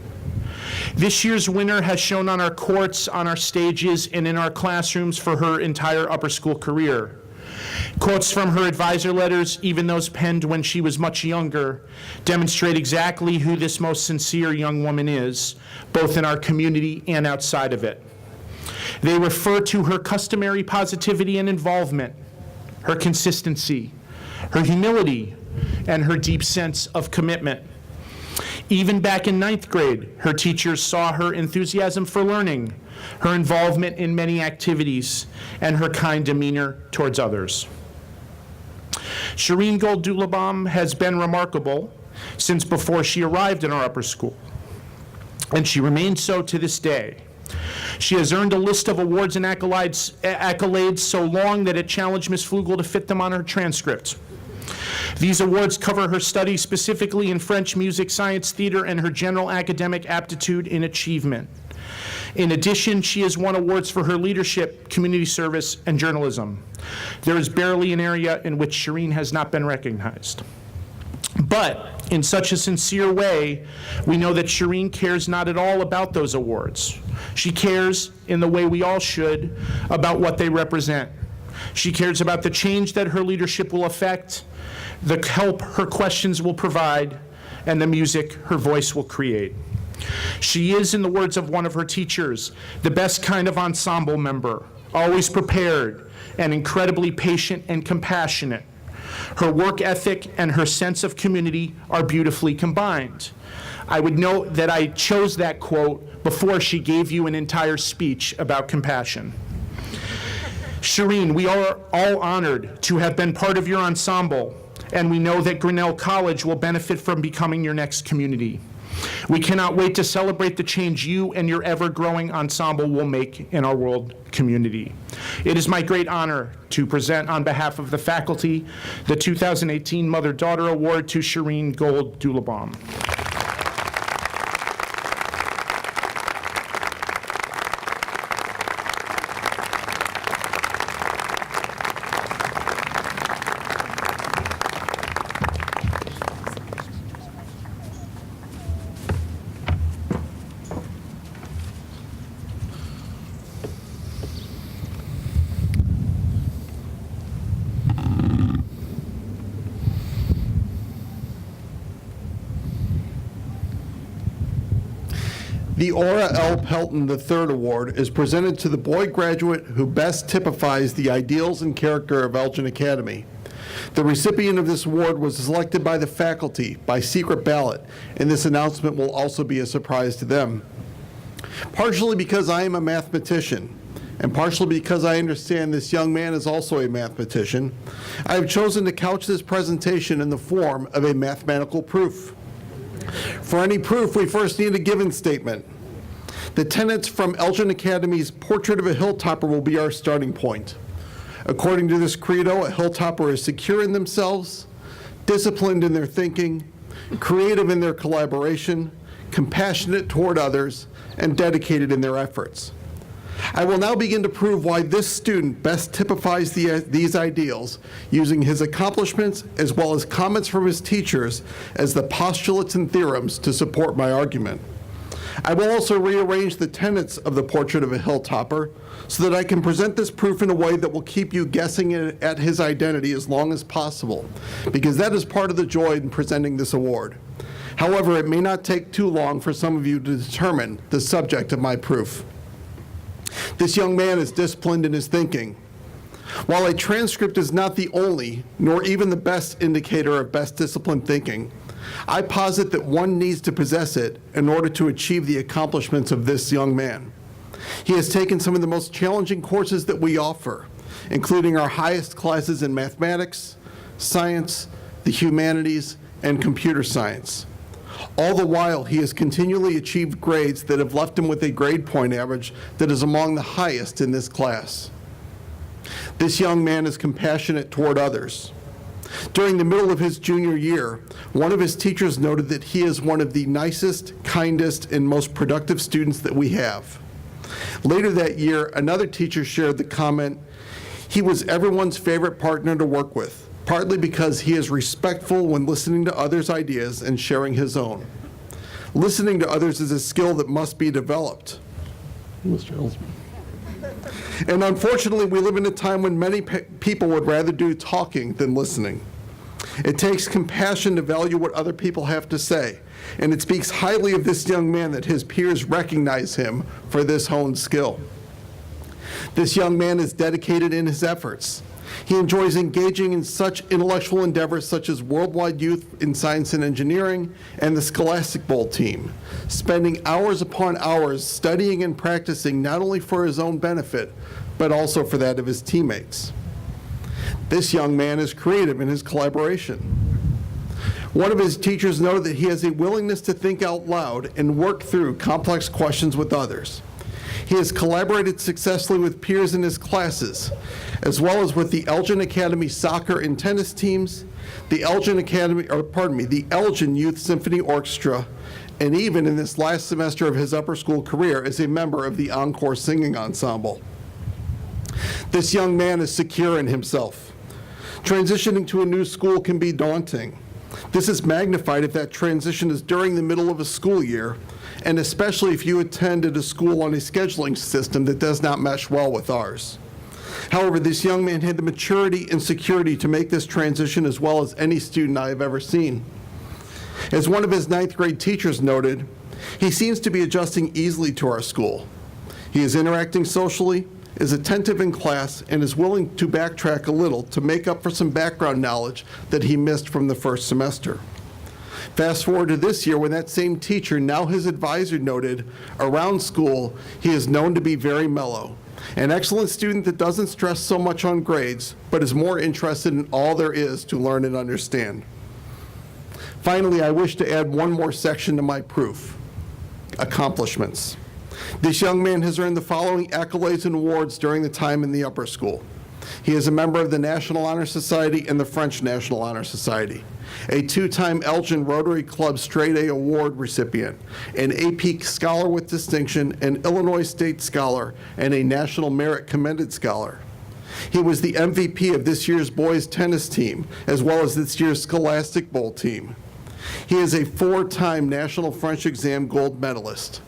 F: This year's winner has shown on our courts, on our stages, and in our classrooms for her entire upper school career. Quotes from her advisor letters, even those penned when she was much younger, demonstrate exactly who this most sincere young woman is, both in our community and outside of it. They refer to her customary positivity and involvement, her consistency, her humility, and her deep sense of commitment. Even back in 9th grade, her teachers saw her enthusiasm for learning, her involvement in many activities, and her kind demeanor towards others. Shireen Gold-Dulabam has been remarkable since before she arrived in our upper school, and she remains so to this day. She has earned a list of awards and accolades so long that it challenged Ms. Flugel to fit them on her transcript. These awards cover her studies specifically in French, music, science, theater, and her general academic aptitude and achievement. In addition, she has won awards for her leadership, community service, and journalism. There is barely an area in which Shireen has not been recognized. But in such a sincere way, we know that Shireen cares not at all about those awards. She cares, in the way we all should, about what they represent. She cares about the change that her leadership will affect, the help her questions will provide, and the music her voice will create. She is, in the words of one of her teachers, the best kind of ensemble member, always prepared and incredibly patient and compassionate. Her work ethic and her sense of community are beautifully combined. I would note that I chose that quote before she gave you an entire speech about compassion. Shireen, we are all honored to have been part of your ensemble, and we know that Grinnell College will benefit from becoming your next community. We cannot wait to celebrate the change you and your ever-growing ensemble will make in our world community. It is my great honor to present on behalf of the faculty the 2018 Mother-Daughter Award to Shireen Gold-Dulabam.
A: The Aura L. Pelton III Award is presented to the boy graduate who best typifies the ideals and character of Elgin Academy. The recipient of this award was selected by the faculty by secret ballot, and this announcement will also be a surprise to them. Partially because I am a mathematician, and partially because I understand this young man is also a mathematician, I have chosen to couch this presentation in the form of a mathematical proof. For any proof, we first need a given statement. The tenets from Elgin Academy's Portrait of a Hilltopper will be our starting point. According to this credo, a hilltopper is secure in themselves, disciplined in their thinking, creative in their collaboration, compassionate toward others, and dedicated in their efforts. I will now begin to prove why this student best typifies these ideals using his accomplishments as well as comments from his teachers as the postulates and theorems to support my argument. I will also rearrange the tenets of the Portrait of a Hilltopper so that I can present this proof in a way that will keep you guessing at his identity as long as possible, because that is part of the joy in presenting this award. However, it may not take too long for some of you to determine the subject of my proof. This young man is disciplined in his thinking. While a transcript is not the only, nor even the best indicator of best disciplined thinking, I posit that one needs to possess it in order to achieve the accomplishments of this young man. He has taken some of the most challenging courses that we offer, including our highest classes in mathematics, science, the humanities, and computer science. All the while, he has continually achieved grades that have left him with a grade point average that is among the highest in this class. This young man is compassionate toward others. During the middle of his junior year, one of his teachers noted that he is one of the nicest, kindest, and most productive students that we have. Later that year, another teacher shared the comment, he was everyone's favorite partner to work with, partly because he is respectful when listening to others' ideas and sharing his own. Listening to others is a skill that must be developed. Mr. Ellsman. And unfortunately, we live in a time when many people would rather do talking than listening. It takes compassion to value what other people have to say, and it speaks highly of this young man that his peers recognize him for this honed skill. This young man is dedicated in his efforts. He enjoys engaging in such intellectual endeavors such as Worldwide Youth in Science and Engineering and the Scholastic Bowl team, spending hours upon hours studying and practicing not only for his own benefit, but also for that of his teammates. This young man is creative in his collaboration. One of his teachers noted that he has a willingness to think out loud and work through complex questions with others. He has collaborated successfully with peers in his classes, as well as with the Elgin Academy soccer and tennis teams, the Elgin Youth Symphony Orchestra, and even in this last semester of his upper school career as a member of the Encore Singing Ensemble. This young man is secure in himself. Transitioning to a new school can be daunting. This is magnified if that transition is during the middle of a school year, and especially if you attended a school on a scheduling system that does not mesh well with ours. However, this young man had the maturity and security to make this transition as well as any student I have ever seen. As one of his 9th grade teachers noted, he seems to be adjusting easily to our school. He is interacting socially, is attentive in class, and is willing to backtrack a little to make up for some background knowledge that he missed from the first semester. Fast forward to this year when that same teacher, now his advisor, noted, around school, he is known to be very mellow, an excellent student that doesn't stress so much on grades, but is more interested in all there is to learn and understand. Finally, I wish to add one more section to my proof: accomplishments. This young man has earned the following accolades and awards during the time in the upper school. He is a member of the National Honor Society and the French National Honor Society, a 2-time Elgin Rotary Club Straight A Award recipient, an AP Scholar with Distinction, an Illinois State Scholar, and a National Merit Commended Scholar. He was the MVP of this year's boys tennis team, as well as this year's Scholastic Bowl team. He is a 4-time National French Exam Gold Medalist.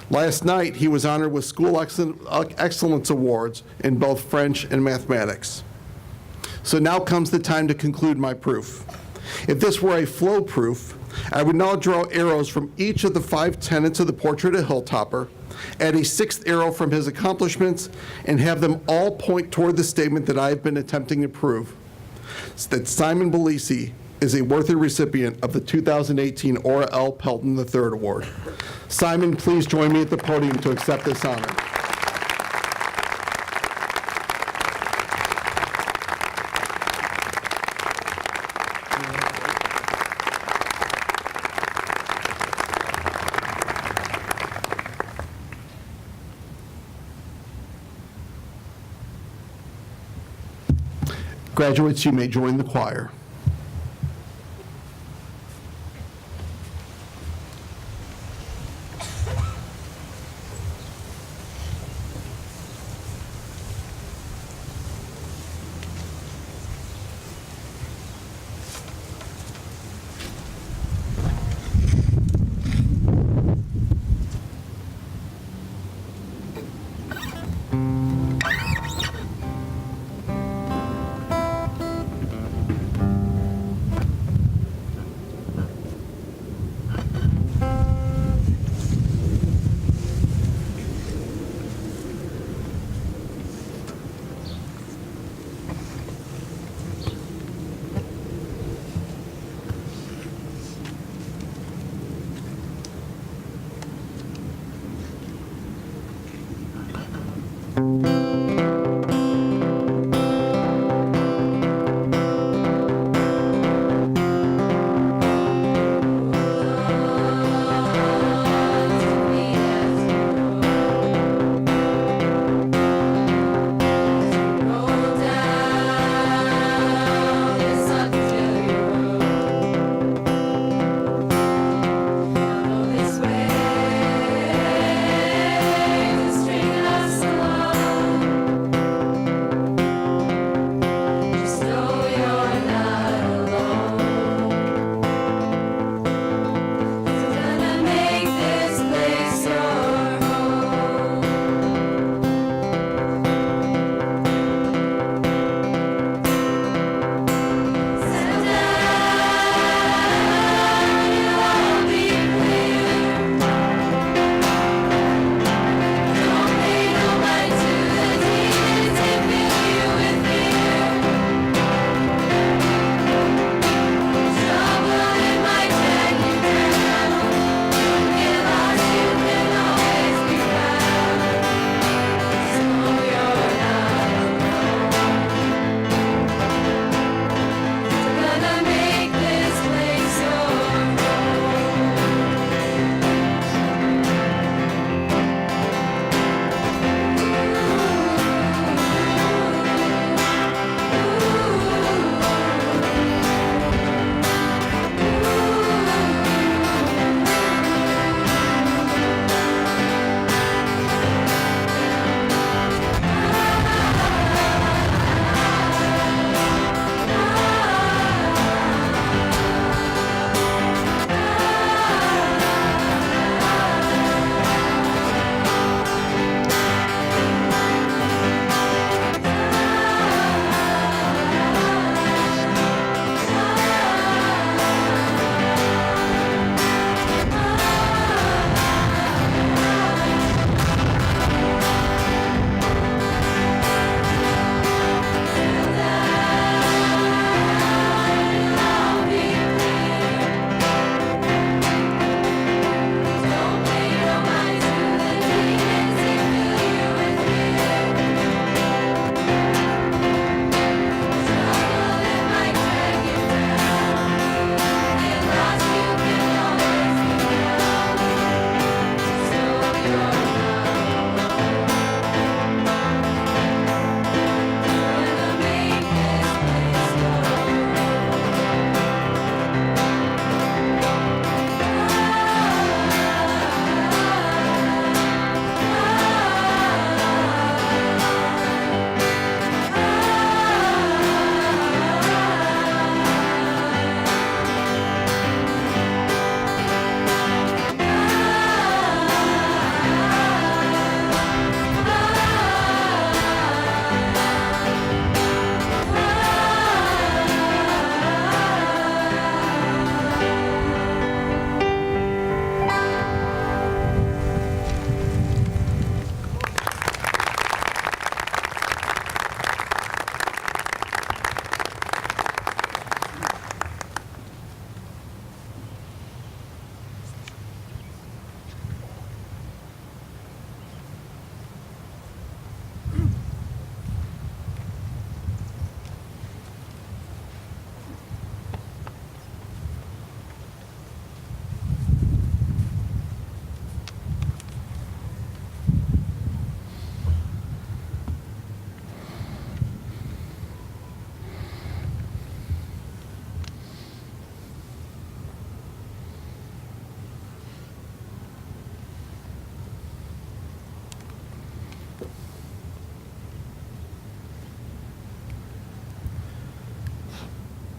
A: Last night, he was honored with School Excellence Awards in both French and mathematics. So now comes the time to conclude my proof. If this were a flow proof, I would now draw arrows from each of the 5 tenets of the portrait of Hilltopper, add a 6th arrow from his accomplishments, and have them all point toward the statement that I have been attempting to prove, that Simon Belisi is a worthy recipient of the 2018 Ora L. Pelton III Award. Simon, please join me at the podium to accept this honor. Graduates, you may join the choir.
G: This way, stringing us along.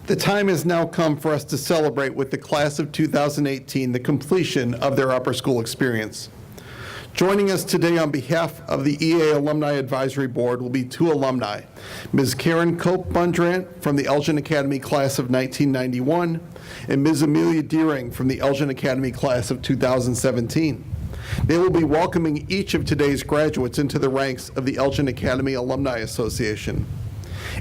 A: The time has now come for us to celebrate with the class of 2018 the completion of their upper school experience. Joining us today on behalf of the EA Alumni Advisory Board will be two alumni, Ms. Karen Cope-Bundrant from the Elgin Academy class of 1991 and Ms. Amelia Deering from the Elgin Academy class of 2017. They will be welcoming each of today's graduates into the ranks of the Elgin Academy Alumni Association.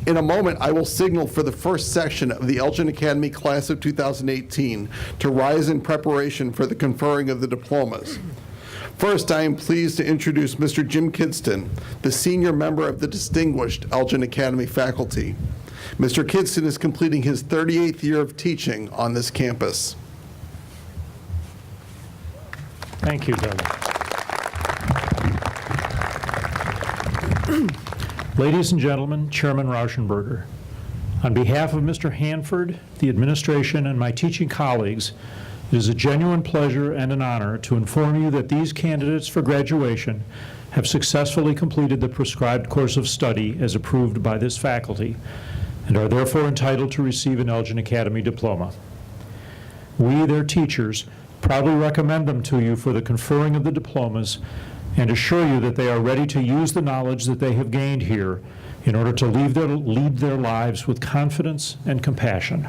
A: In a moment, I will signal for the first section of the Elgin Academy class of 2018 to rise in preparation for the conferring of the diplomas. First, I am pleased to introduce Mr. Jim Kidston, the senior member of the distinguished Elgin Academy faculty. Mr. Kidston is completing his 38th year of teaching on this campus.
G: Thank you, Doug. Ladies and gentlemen, Chairman Rauschenberger, on behalf of Mr. Hanford, the administration, and my teaching colleagues, it is a genuine pleasure and an honor to inform you that these candidates for graduation have successfully completed the prescribed course of study as approved by this faculty and are therefore entitled to receive an Elgin Academy diploma. We, their teachers, proudly recommend them to you for the conferring of the diplomas and assure you that they are ready to use the knowledge that they have gained here in order to lead their lives with confidence and compassion.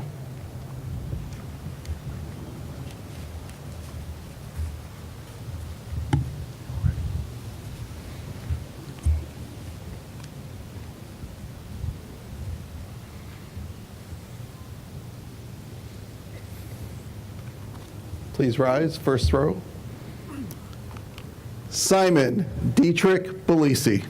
A: Please rise, first row. Simon Dietrich Belisi.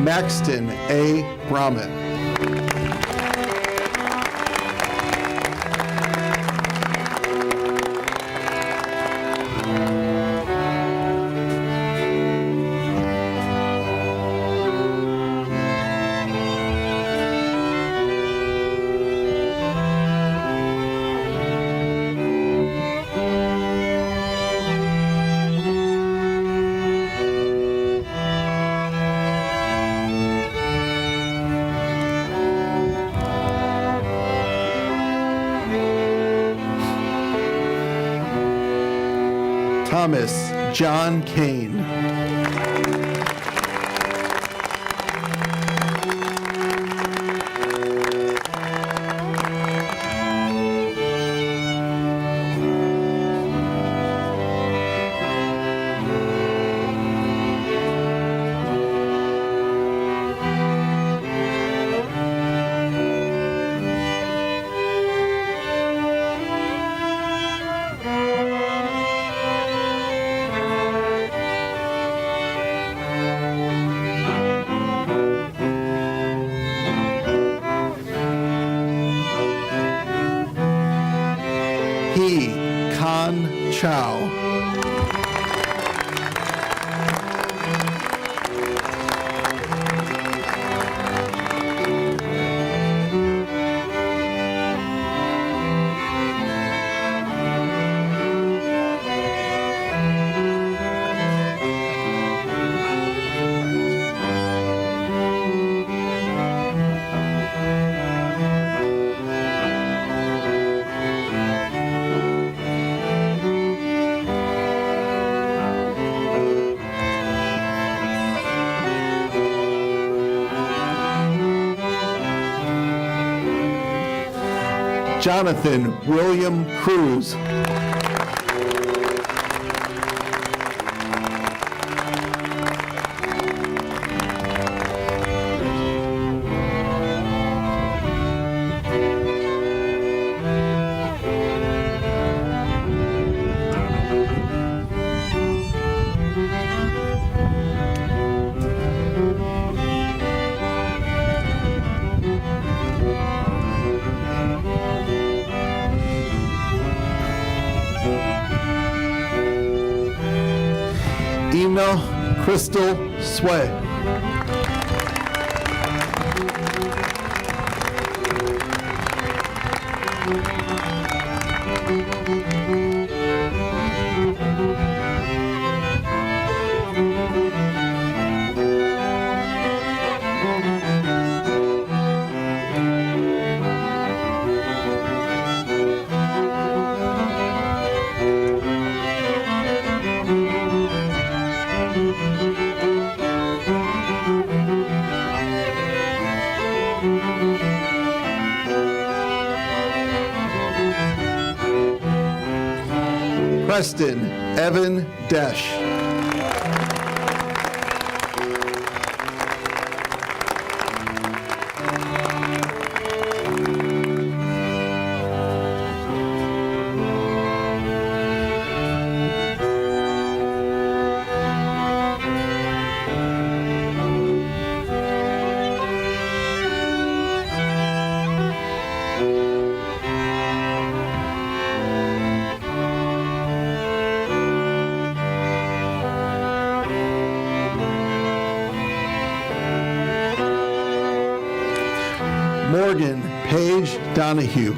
A: Maxton A. Brahman. Thomas John Kane. He Kan Chow. Jonathan William Cruz. Gina Crystal Sway. Preston Evan Desch. Morgan Paige Donahue.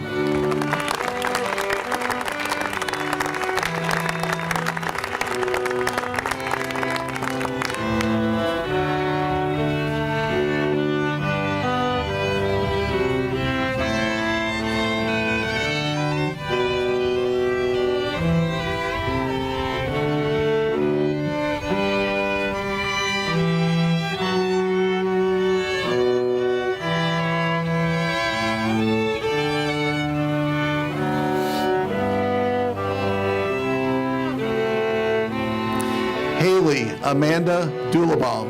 A: Haley Amanda Dulabaum.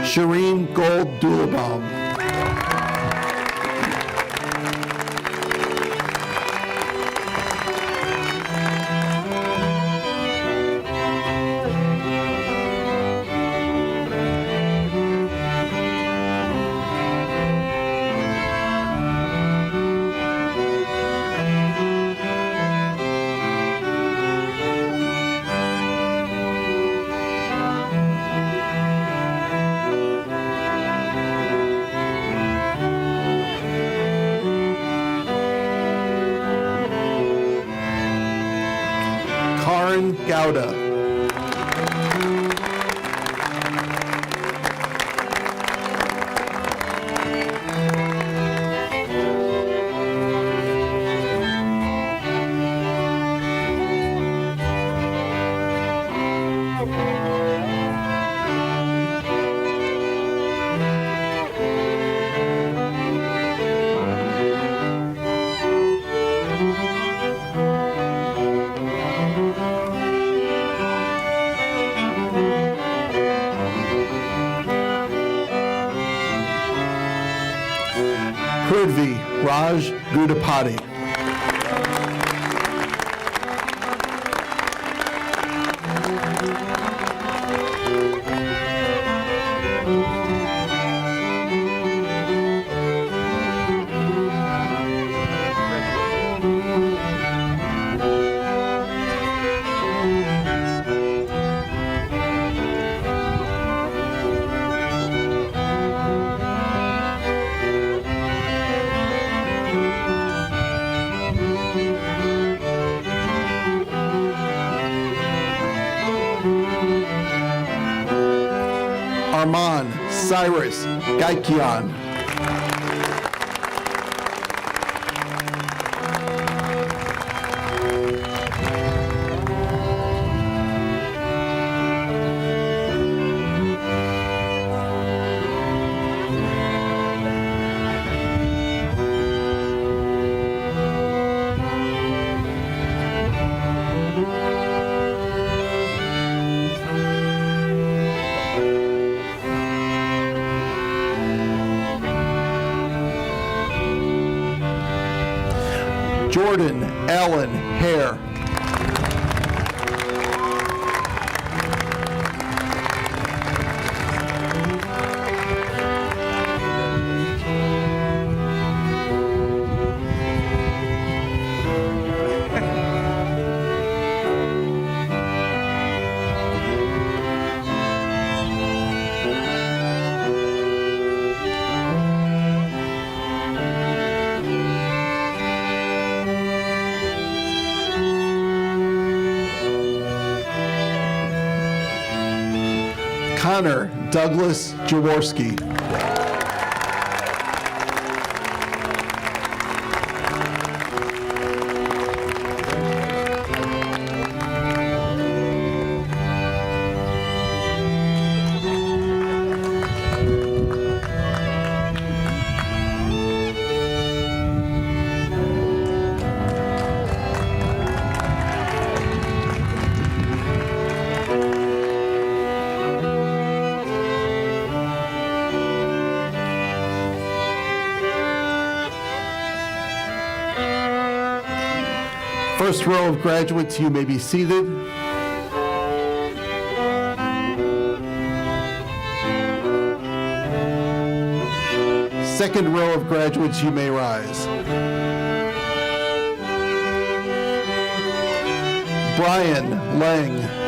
A: Shireen Gold Dulabaum. Karin Gouda. Prithvi Raj Gudapati. Arman Cyrus Gaikian. Jordan Allen Hare. Connor Douglas Jaworski. First row of graduates, you may be seated. Second row of graduates, you may rise. Brian Lang.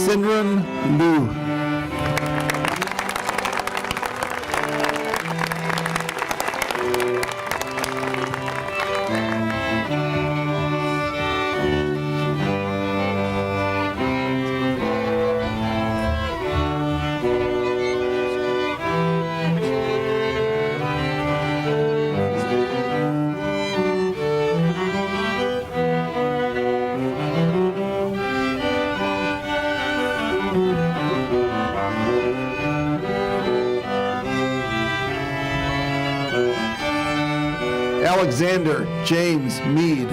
A: Sinran Liu. Alexander James Mead.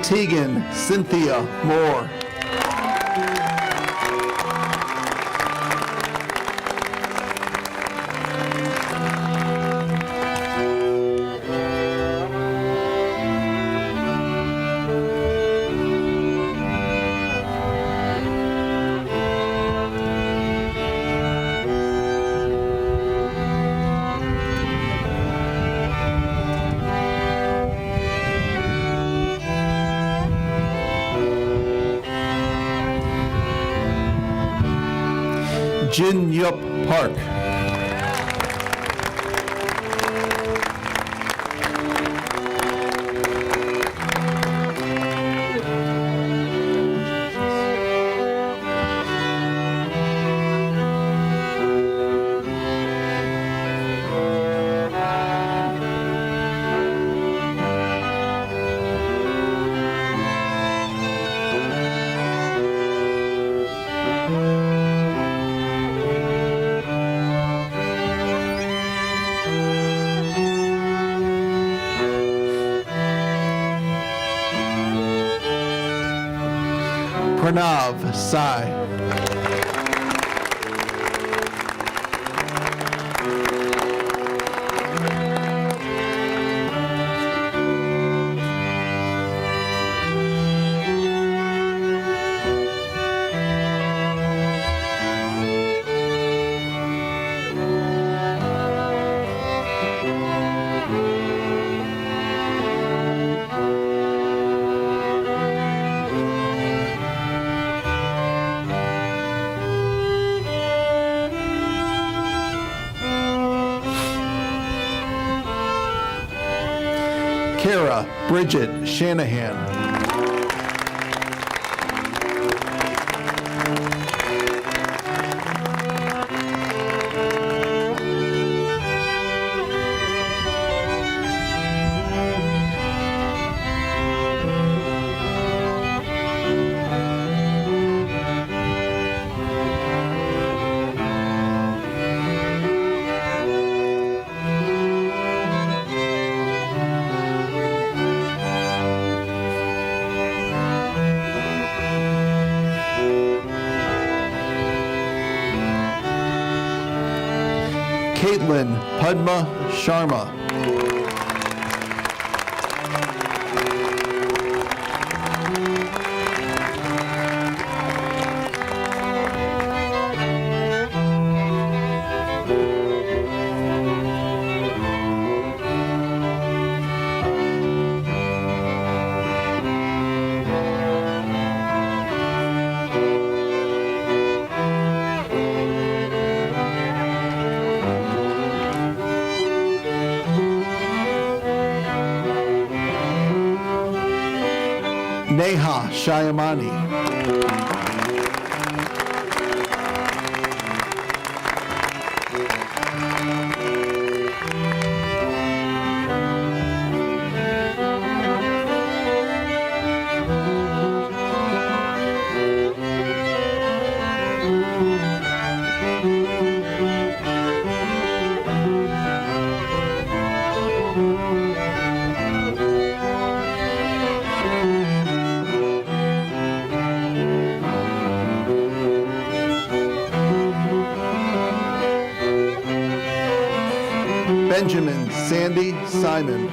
A: Tegan Cynthia Moore. Jin Yup Park. Pranav Sai. Kara Bridget Shanahan. Caitlin Padma Sharma. Neha Shyamani. Benjamin Sandy Simon.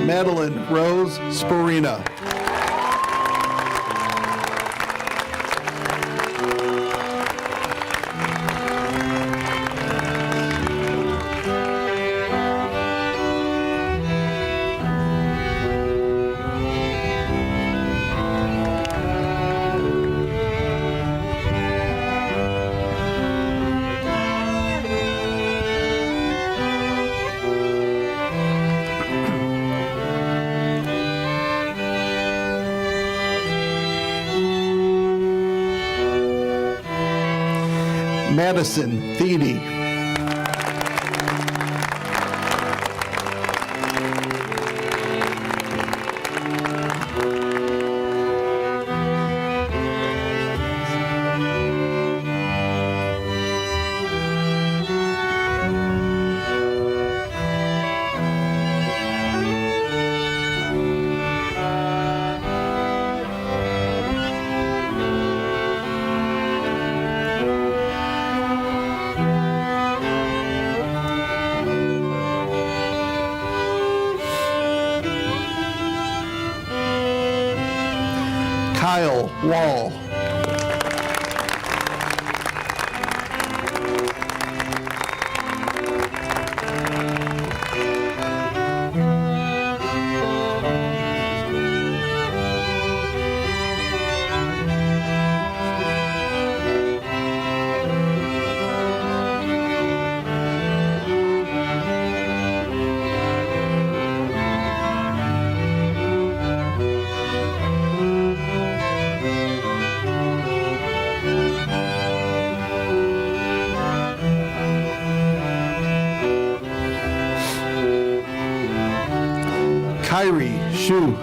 A: Madeline Rose Sporina. Madison Thiede. Kyle Wall. Kyrie Shu.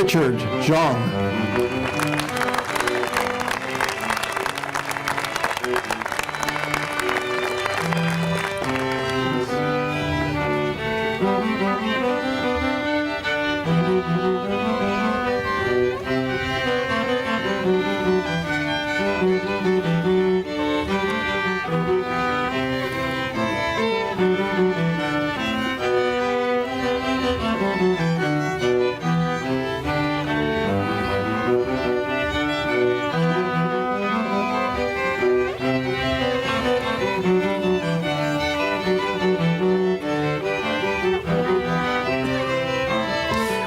A: Richard Zhang.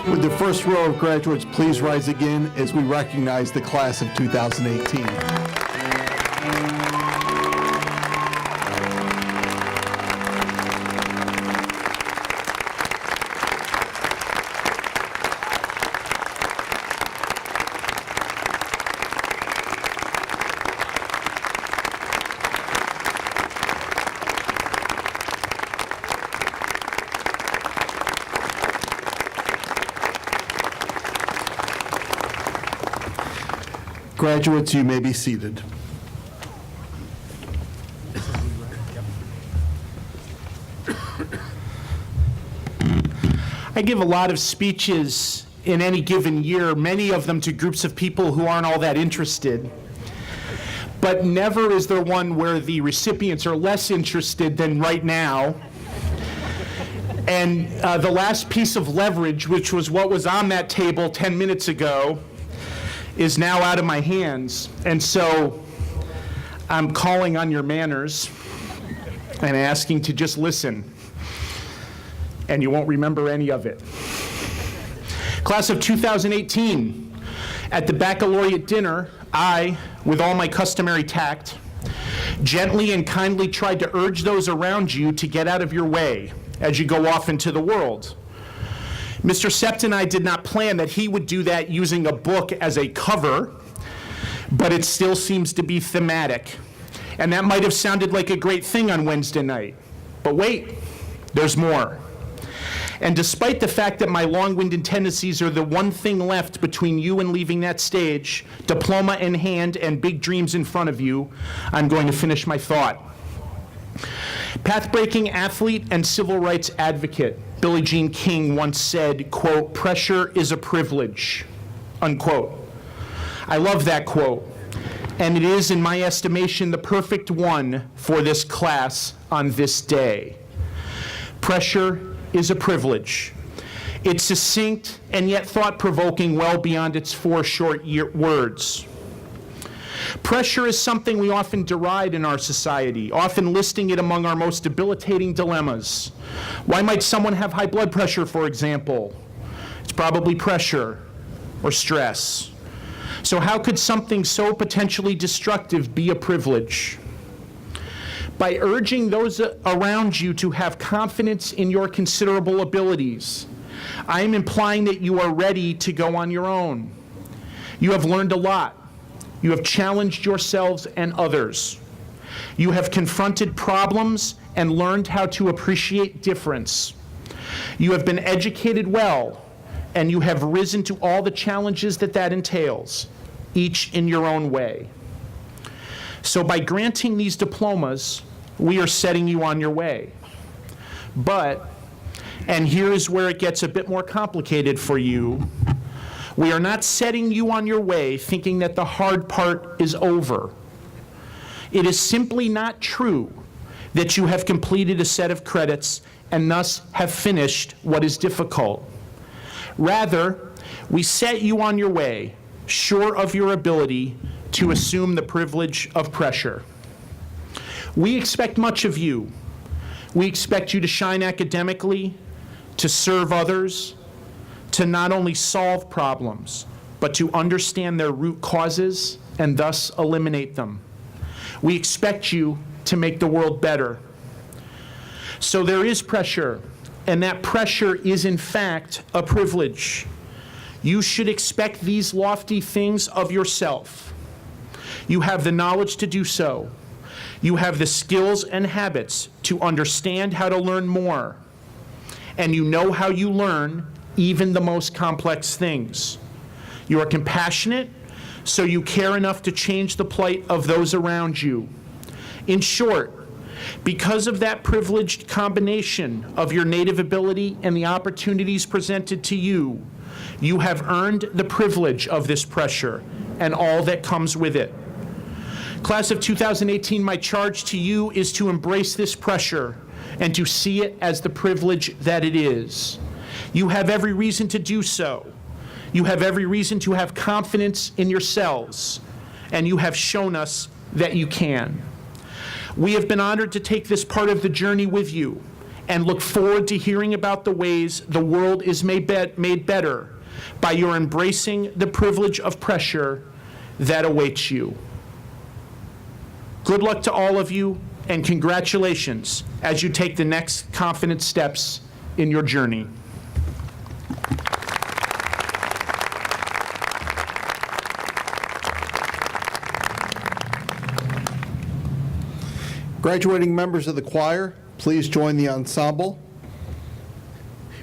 A: Would the first row of graduates please rise again as we recognize the class of 2018. Graduates, you may be seated.
F: I give a lot of speeches in any given year, many of them to groups of people who aren't all that interested. But never is there one where the recipients are less interested than right now. And the last piece of leverage, which was what was on that table 10 minutes ago, is now out of my hands. And so I'm calling on your manners and asking to just listen. And you won't remember any of it. Class of 2018, at the baccalaureate dinner, I, with all my customary tact, gently and kindly tried to urge those around you to get out of your way as you go off into the world. Mr. Sept and I did not plan that he would do that using a book as a cover, but it still seems to be thematic. And that might have sounded like a great thing on Wednesday night. But wait, there's more. And despite the fact that my long-winded tendencies are the one thing left between you and leaving that stage, diploma in hand and big dreams in front of you, I'm going to finish my thought. Path-breaking athlete and civil rights advocate Billie Jean King once said, quote, "Pressure is a privilege," unquote. I love that quote, and it is, in my estimation, the perfect one for this class on this day. Pressure is a privilege. It's succinct and yet thought-provoking well beyond its 4 short words. Pressure is something we often deride in our society, often listing it among our most debilitating dilemmas. Why might someone have high blood pressure, for example? It's probably pressure or stress. So how could something so potentially destructive be a privilege? By urging those around you to have confidence in your considerable abilities, I am implying that you are ready to go on your own. You have learned a lot. You have challenged yourselves and others. You have confronted problems and learned how to appreciate difference. You have been educated well, and you have risen to all the challenges that entails, each in your own way. So by granting these diplomas, we are setting you on your way. But, and here is where it gets a bit more complicated for you, we are not setting you on your way thinking that the hard part is over. It is simply not true that you have completed a set of credits and thus have finished what is difficult. Rather, we set you on your way, sure of your ability to assume the privilege of pressure. We expect much of you. We expect you to shine academically, to serve others, to not only solve problems, but to understand their root causes and thus eliminate them. We expect you to make the world better. So there is pressure, and that pressure is in fact a privilege. You should expect these lofty things of yourself. You have the knowledge to do so. You have the skills and habits to understand how to learn more. And you know how you learn even the most complex things. You are compassionate, so you care enough to change the plight of those around you. In short, because of that privileged combination of your native ability and the opportunities presented to you, you have earned the privilege of this pressure and all that comes with it. Class of 2018, my charge to you is to embrace this pressure and to see it as the privilege that it is. You have every reason to do so. You have every reason to have confidence in yourselves, and you have shown us that you can. We have been honored to take this part of the journey with you and look forward to hearing about the ways the world is made better by your embracing the privilege of pressure that awaits you. Good luck to all of you, and congratulations as you take the next confident steps in your journey.
A: Graduating members of the choir, please join the ensemble.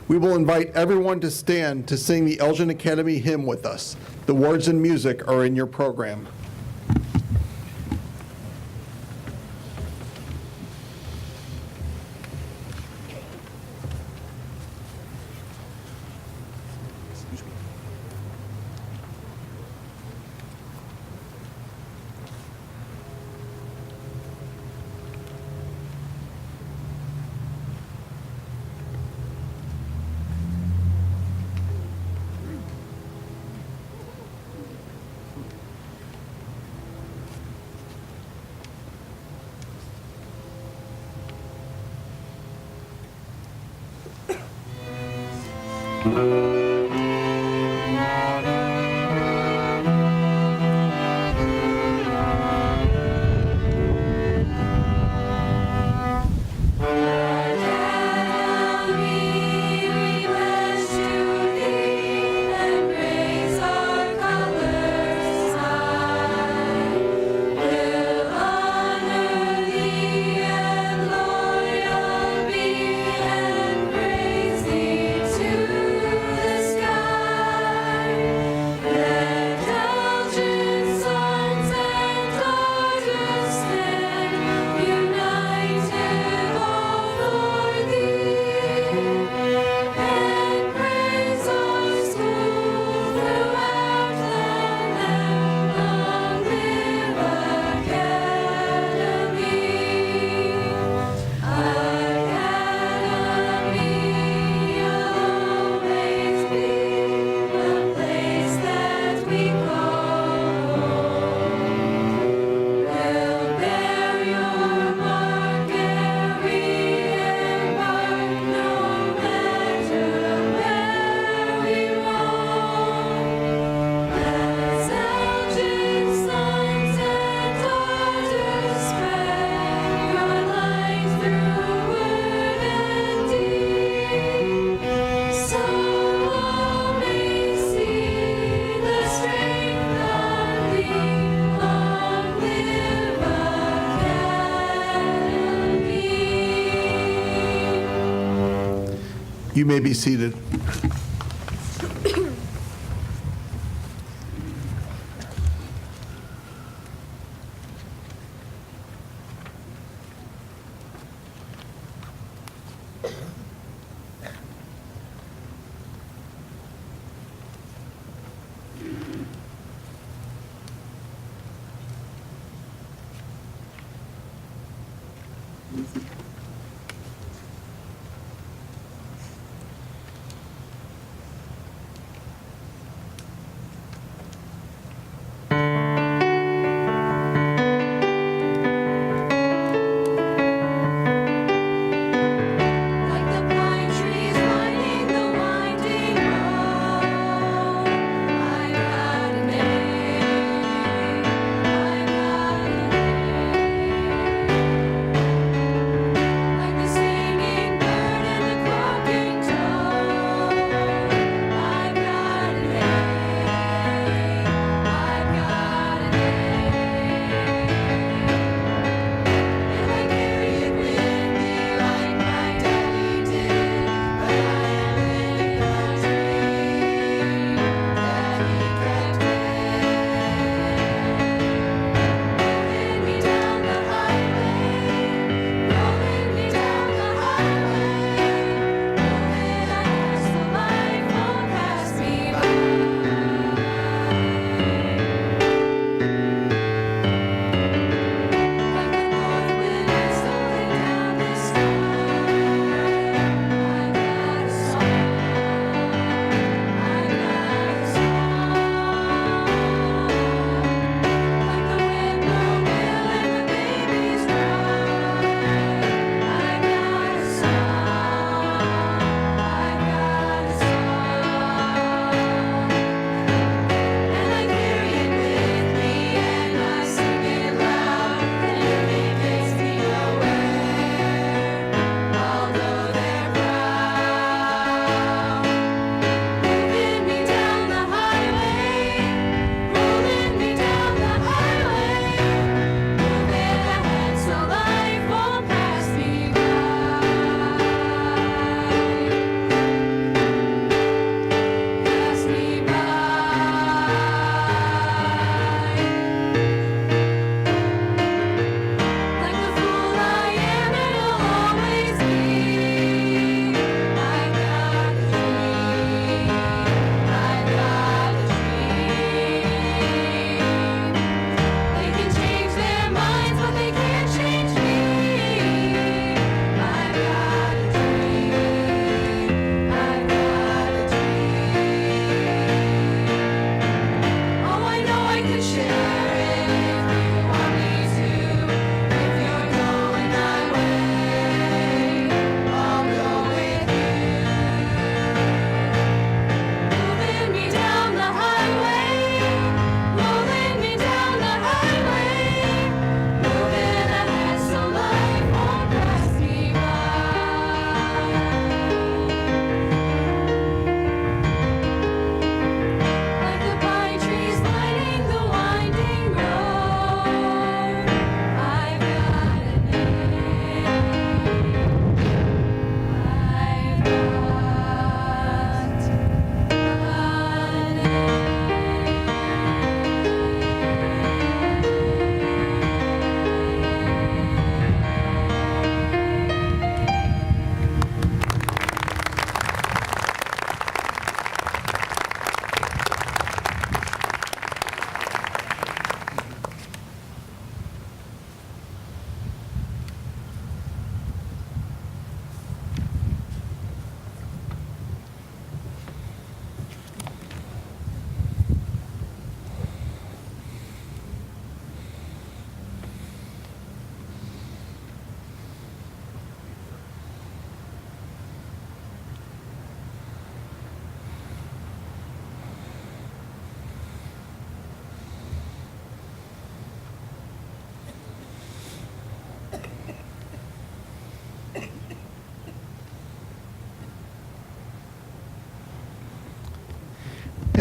A: We will invite everyone to stand to sing the Elgin Academy hymn with us. The words and music are in your program. You may be seated.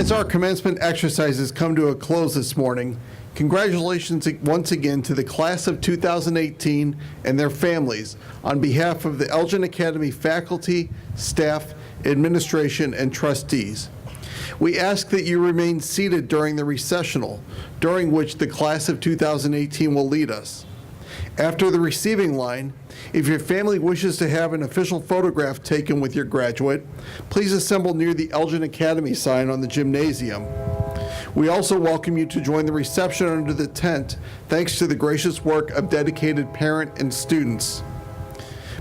A: As our commencement exercises come to a close this morning, congratulations once again to the class of 2018 and their families on behalf of the Elgin Academy faculty, staff, administration, and trustees. We ask that you remain seated during the recessional, during which the class of 2018 will lead us. After the receiving line, if your family wishes to have an official photograph taken with your graduate, please assemble near the Elgin Academy sign on the gymnasium. We also welcome you to join the reception under the tent, thanks to the gracious work of dedicated parent and students.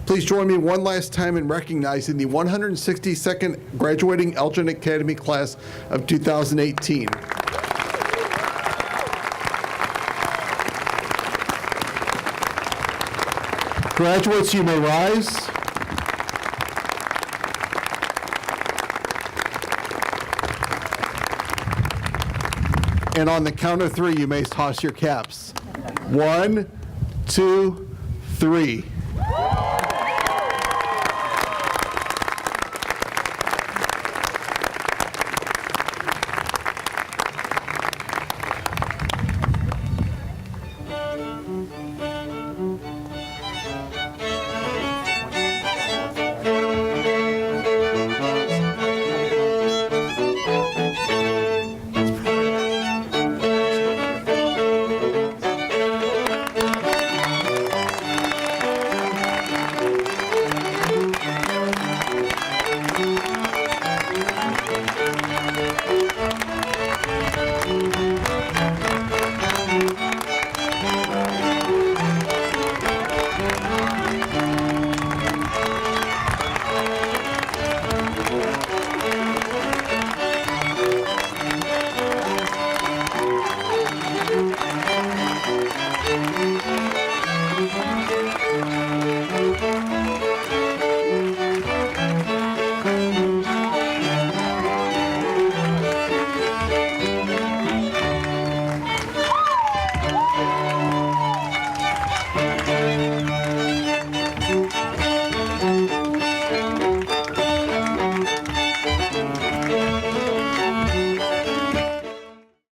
A: Please join me one last time in recognizing the 162nd graduating Elgin Academy class of 2018. Graduates, you may rise. And on the count of three, you may toss your caps. 1, 2, 3.